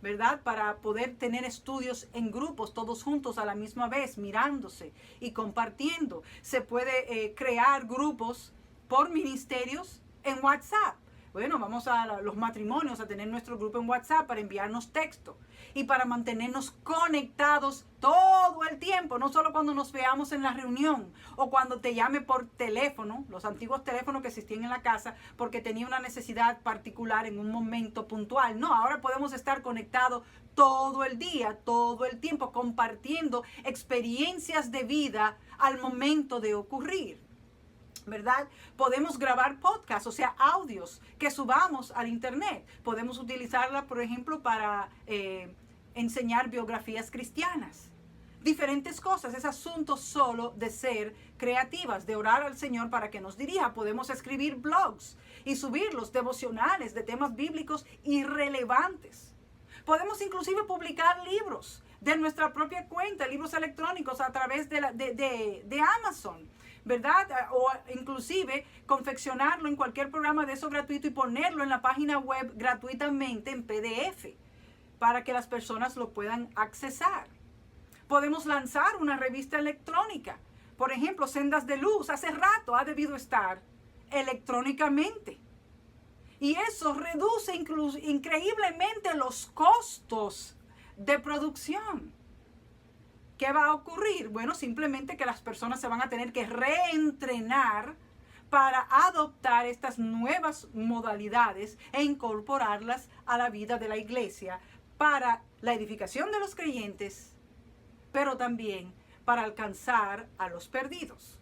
¿verdad? Para poder tener estudios en grupos, todos juntos a la misma vez, mirándose y compartiendo. Se puede crear grupos por ministerios en WhatsApp. Bueno, vamos a los matrimonios a tener nuestro grupo en WhatsApp para enviarnos texto y para mantenernos conectados todo el tiempo, no solo cuando nos veamos en la reunión o cuando te llame por teléfono, los antiguos teléfonos que existían en la casa porque tenía una necesidad particular en un momento puntual. No, ahora podemos estar conectados todo el día, todo el tiempo, compartiendo experiencias de vida al momento de ocurrir, ¿verdad? Podemos grabar podcasts, o sea, audios que subamos al Internet. Podemos utilizarla, por ejemplo, para enseñar biografías cristianas. Diferentes cosas. Es asunto solo de ser creativas, de orar al Señor para que nos dirija. Podemos escribir blogs y subirlos, devocionales de temas bíblicos irrelevantes. Podemos inclusive publicar libros de nuestra propia cuenta, libros electrónicos a través de Amazon, ¿verdad? O inclusive confeccionarlo en cualquier programa de eso gratuito y ponerlo en la página web gratuitamente en PDF para que las personas lo puedan accesar. Podemos lanzar una revista electrónica. Por ejemplo, Sendas de Luz, hace rato ha debido estar electrónicamente. Y eso reduce increíblemente los costos de producción. ¿Qué va a ocurrir? Bueno, simplemente que las personas se van a tener que reentrenar para adoptar estas nuevas modalidades e incorporarlas a la vida de la iglesia para la edificación de los creyentes, pero también para alcanzar a los perdidos.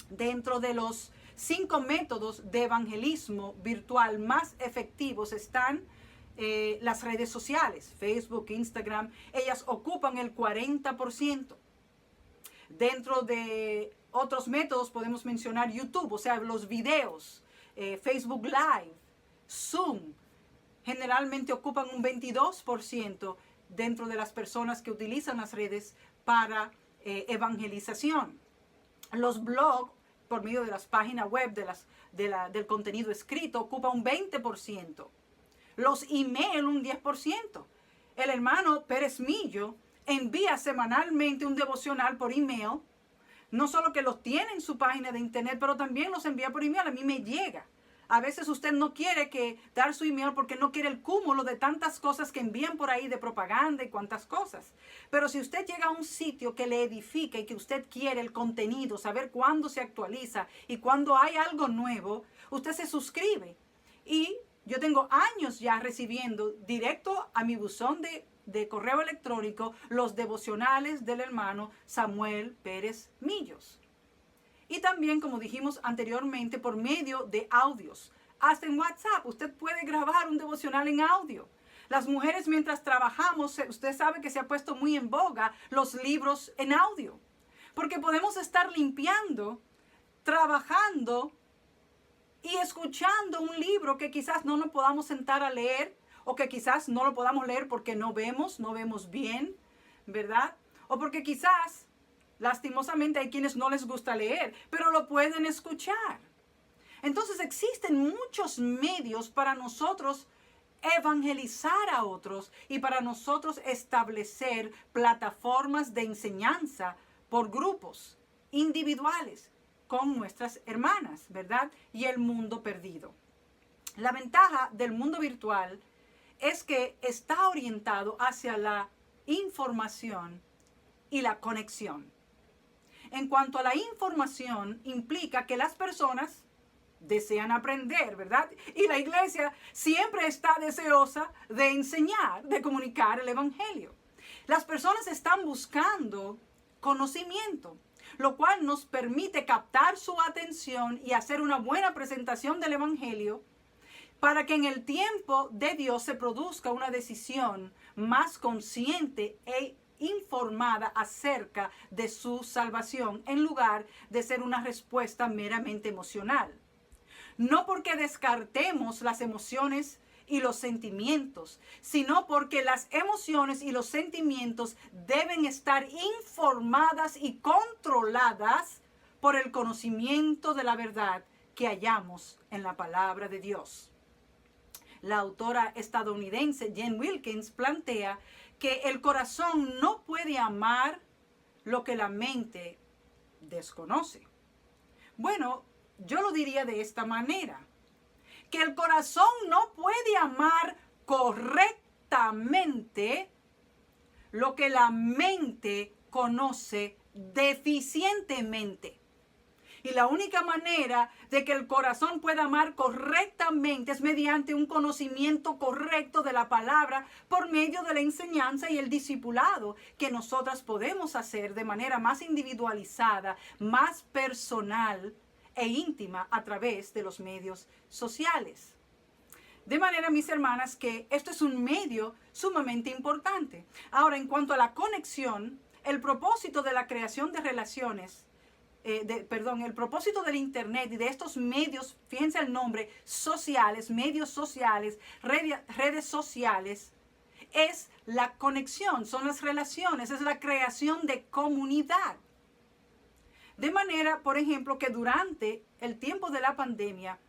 Dentro de los 5 métodos de evangelismo virtual más efectivos están las redes sociales, Facebook, Instagram. Ellas ocupan el 40%. Dentro de otros métodos podemos mencionar YouTube, o sea, los videos, Facebook Live, Zoom, generalmente ocupan un 22% dentro de las personas que utilizan las redes para evangelización. Los blogs, por medio de las páginas web, del contenido escrito, ocupa un 20%. Los email un 10%. El hermano Pérez Millo envía semanalmente un devocional por email. No solo que los tiene en su página de internet, pero también los envía por email. A mí me llega. A veces usted no quiere dar su email porque no quiere el cúmulo de tantas cosas que envían por ahí de propaganda y cuantas cosas. Pero si usted llega a un sitio que le edifica y que usted quiere el contenido, saber cuándo se actualiza y cuándo hay algo nuevo, usted se suscribe. Y yo tengo años ya recibiendo directo a mi buzón de correo electrónico los devocionales del hermano Samuel Pérez Millos. Y también, como dijimos anteriormente, por medio de audios. Hasta en WhatsApp, usted puede grabar un devocional en audio. Las mujeres, mientras trabajamos, usted sabe que se ha puesto muy en boga los libros en audio. Porque podemos estar limpiando, trabajando y escuchando un libro que quizás no nos podamos sentar a leer, o que quizás no lo podamos leer porque no vemos bien, ¿verdad? O porque quizás, lastimosamente, hay quienes no les gusta leer, pero lo pueden escuchar. Entonces existen muchos medios para nosotros evangelizar a otros y para nosotros establecer plataformas de enseñanza por grupos individuales con nuestras hermanas, ¿verdad? Y el mundo perdido. La ventaja del mundo virtual es que está orientado hacia la información y la conexión. En cuanto a la información, implica que las personas desean aprender, ¿verdad? Y la iglesia siempre está deseosa de enseñar, de comunicar el evangelio. Las personas están buscando conocimiento, lo cual nos permite captar su atención y hacer una buena presentación del evangelio para que en el tiempo de Dios se produzca una decisión más consciente e informada acerca de su salvación, en lugar de ser una respuesta meramente emocional. No porque descartemos las emociones y los sentimientos, sino porque las emociones y los sentimientos deben estar informadas y controladas por el conocimiento de la verdad que hallamos en la palabra de Dios. La autora estadounidense Jen Wilkins plantea que el corazón no puede amar lo que la mente desconoce. Bueno, yo lo diría de esta manera, que el corazón no puede amar correctamente lo que la mente conoce deficientemente. Y la única manera de que el corazón pueda amar correctamente es mediante un conocimiento correcto de la palabra por medio de la enseñanza y el discipulado que nosotras podemos hacer de manera más individualizada, más personal e íntima a través de los medios sociales. De manera, mis hermanas, que esto es un medio sumamente importante. Ahora, en cuanto a la conexión, el propósito de la creación de relaciones, el propósito del internet y de estos medios, fíjense el nombre, sociales, medios sociales, redes sociales, es la conexión, son las relaciones, es la creación de comunidad. De manera, por ejemplo, que durante el tiempo de la pandemia,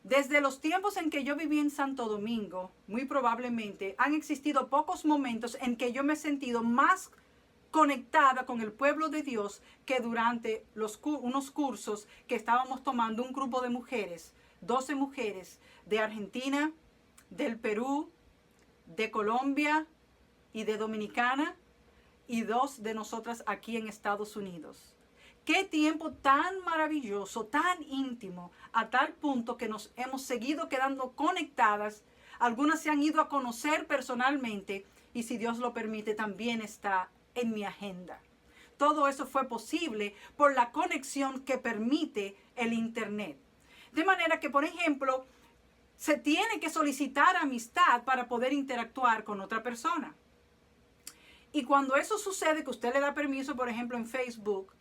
desde los tiempos en que yo viví en Santo Domingo, muy probablemente han existido pocos momentos en que yo me he sentido más conectada con el pueblo de Dios que durante unos cursos que estábamos tomando un grupo de mujeres, 12 mujeres de Argentina, del Perú, de Colombia y de Dominicana, y 2 de nosotras aquí en Estados Unidos. Qué tiempo tan maravilloso, tan íntimo, a tal punto que nos hemos seguido quedando conectadas. Algunas se han ido a conocer personalmente y, si Dios lo permite, también está en mi agenda. Todo eso fue posible por la conexión que permite el internet. De manera que, por ejemplo, se tiene que solicitar amistad para poder interactuar con otra persona. Y cuando eso sucede, que usted le da permiso, por ejemplo, en Facebook,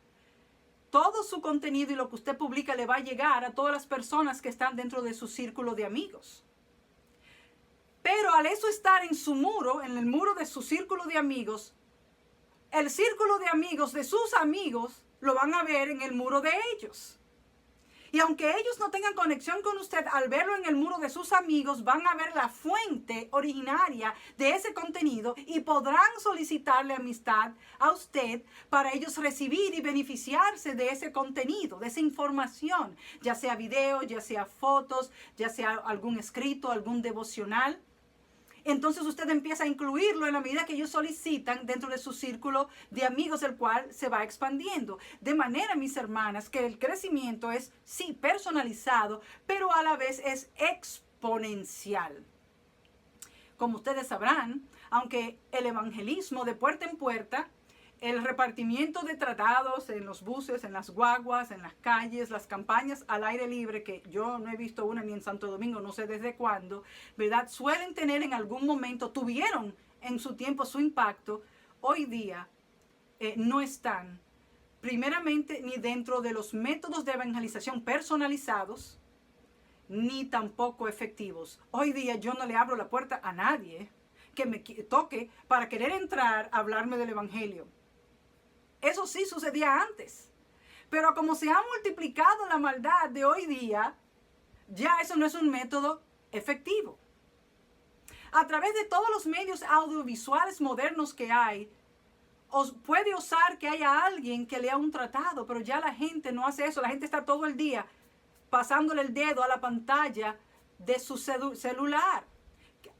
todo su contenido y lo que usted publica le va a llegar a todas las personas que están dentro de su círculo de amigos. Pero al eso estar en su muro, en el muro de su círculo de amigos, el círculo de amigos de sus amigos lo van a ver en el muro de ellos. Y aunque ellos no tengan conexión con usted, al verlo en el muro de sus amigos, van a ver la fuente originaria de ese contenido y podrán solicitarle amistad a usted para ellos recibir y beneficiarse de ese contenido, de esa información, ya sea video, ya sea fotos, ya sea algún escrito, algún devocional. Entonces usted empieza a incluirlo en la medida que ellos solicitan dentro de su círculo de amigos, el cual se va expandiendo. De manera, mis hermanas, que el crecimiento es, sí, personalizado, pero a la vez es exponencial. Como ustedes sabrán, aunque el evangelismo de puerta en puerta, el repartimiento de tratados en los buses, en las guaguas, en las calles, las campañas al aire libre, que yo no he visto una ni en Santo Domingo, no sé desde cuándo, ¿verdad? Suelen tener en algún momento, tuvieron en su tiempo su impacto, hoy día no están, primeramente, ni dentro de los métodos de evangelización personalizados, ni tampoco efectivos. Hoy día yo no le abro la puerta a nadie que me toque para querer entrar a hablarme del evangelio. Eso sí sucedía antes. Pero como se ha multiplicado la maldad de hoy día, ya eso no es un método efectivo. A través de todos los medios audiovisuales modernos que hay, puede osar que haya alguien que lea un tratado, pero ya la gente no hace eso. La gente está todo el día pasándole el dedo a la pantalla de su celular.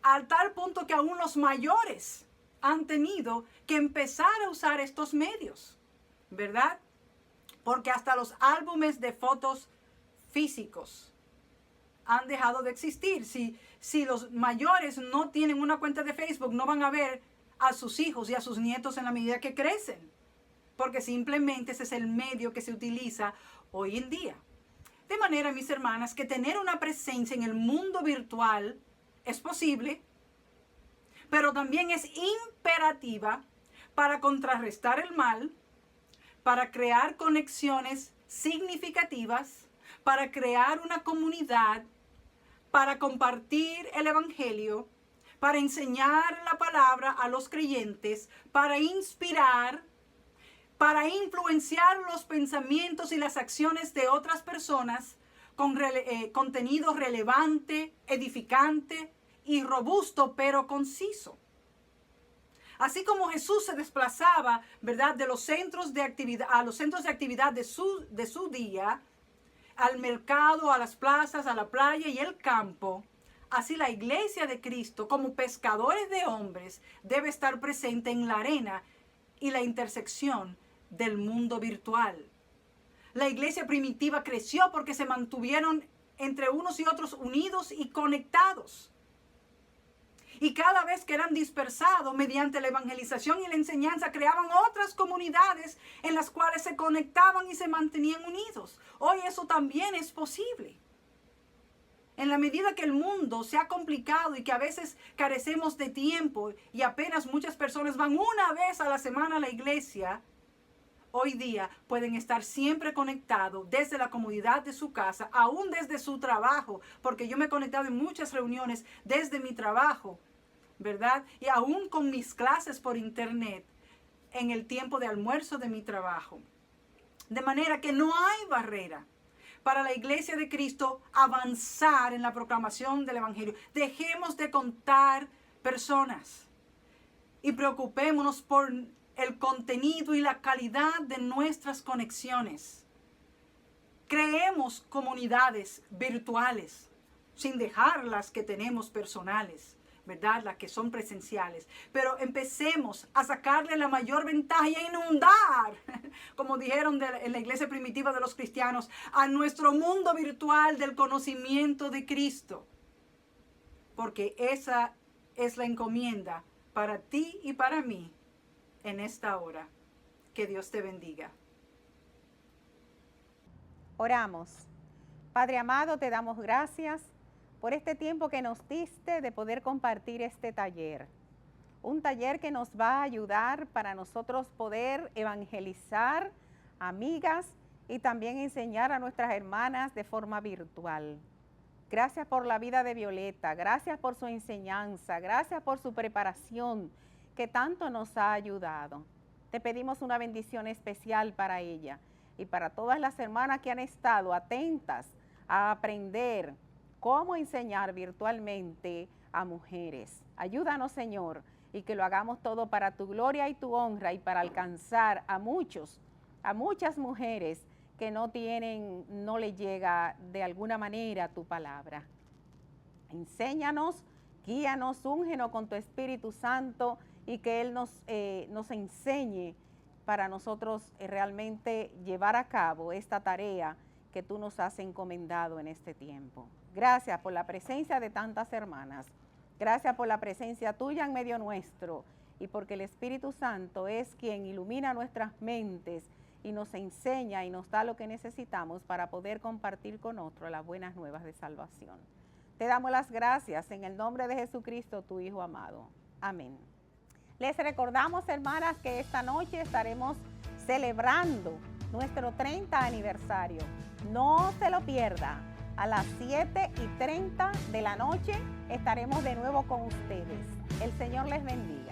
Al tal punto que aún los mayores han tenido que empezar a usar estos medios, ¿verdad? Porque hasta los álbumes de fotos físicos han dejado de existir. Si los mayores no tienen una cuenta de Facebook, no van a ver a sus hijos y a sus nietos en la medida que crecen, porque simplemente ese es el medio que se utiliza hoy en día. De manera, mis hermanas, que tener una presencia en el mundo virtual es posible, pero también es imperativa para contrarrestar el mal, para crear conexiones significativas, para crear una comunidad, para compartir el evangelio, para enseñar la palabra a los creyentes, para inspirar, para influenciar los pensamientos y las acciones de otras personas con contenido relevante, edificante y robusto, pero conciso. Así como Jesús se desplazaba, ¿verdad?, de los centros de actividad a los centros de actividad de su día, al mercado, a las plazas, a la playa y el campo, así la iglesia de Cristo, como pescadores de hombres, debe estar presente en la arena y la intersección del mundo virtual. La iglesia primitiva creció porque se mantuvieron entre unos y otros unidos y conectados. Y cada vez que eran dispersados mediante la evangelización y la enseñanza, creaban otras comunidades en las cuales se conectaban y se mantenían unidos. Hoy eso también es posible. En la medida que el mundo se ha complicado y que a veces carecemos de tiempo y apenas muchas personas van una vez a la semana a la iglesia, hoy día pueden estar siempre conectados desde la comodidad de su casa, aún desde su trabajo, porque yo me he conectado en muchas reuniones desde mi trabajo, ¿verdad? Y aún con mis clases por internet en el tiempo de almuerzo de mi trabajo. De manera que no hay barrera para la iglesia de Cristo avanzar en la proclamación del evangelio. Dejemos de contar personas y preocupémonos por el contenido y la calidad de nuestras conexiones. Creemos comunidades virtuales sin dejar las que tenemos personales, ¿verdad? Las que son presenciales. Pero empecemos a sacarle la mayor ventaja y a inundar, como dijeron en la iglesia primitiva de los cristianos, a nuestro mundo virtual del conocimiento de Cristo. Porque esa es la encomienda para ti y para mí en esta hora. Que Dios te bendiga. Oramos. Padre amado, te damos gracias por este tiempo que nos diste de poder compartir este taller. Un taller que nos va a ayudar para nosotros poder evangelizar amigas y también enseñar a nuestras hermanas de forma virtual. Gracias por la vida de Violeta, gracias por su enseñanza, gracias por su preparación que tanto nos ha ayudado. Te pedimos una bendición especial para ella y para todas las hermanas que han estado atentas a aprender cómo enseñar virtualmente a mujeres. Ayúdanos, Señor, y que lo hagamos todo para tu gloria y tu honra y para alcanzar a muchas mujeres que no le llega de alguna manera tu palabra. Enséñanos, guíanos, úngenos con tu Espíritu Santo y que Él nos enseñe para nosotros realmente llevar a cabo esta tarea que tú nos has encomendado en este tiempo. Gracias por la presencia de tantas hermanas. Gracias por la presencia tuya en medio nuestro y porque el Espíritu Santo es quien ilumina nuestras mentes y nos enseña y nos da lo que necesitamos para poder compartir con otros las buenas nuevas de salvación. Te damos las gracias en el nombre de Jesucristo, tu Hijo amado. Amén. Les recordamos, hermanas, que esta noche estaremos celebrando nuestro 30 aniversario. No se lo pierda. A las 7:30 de la noche estaremos de nuevo con ustedes. El Señor les bendiga.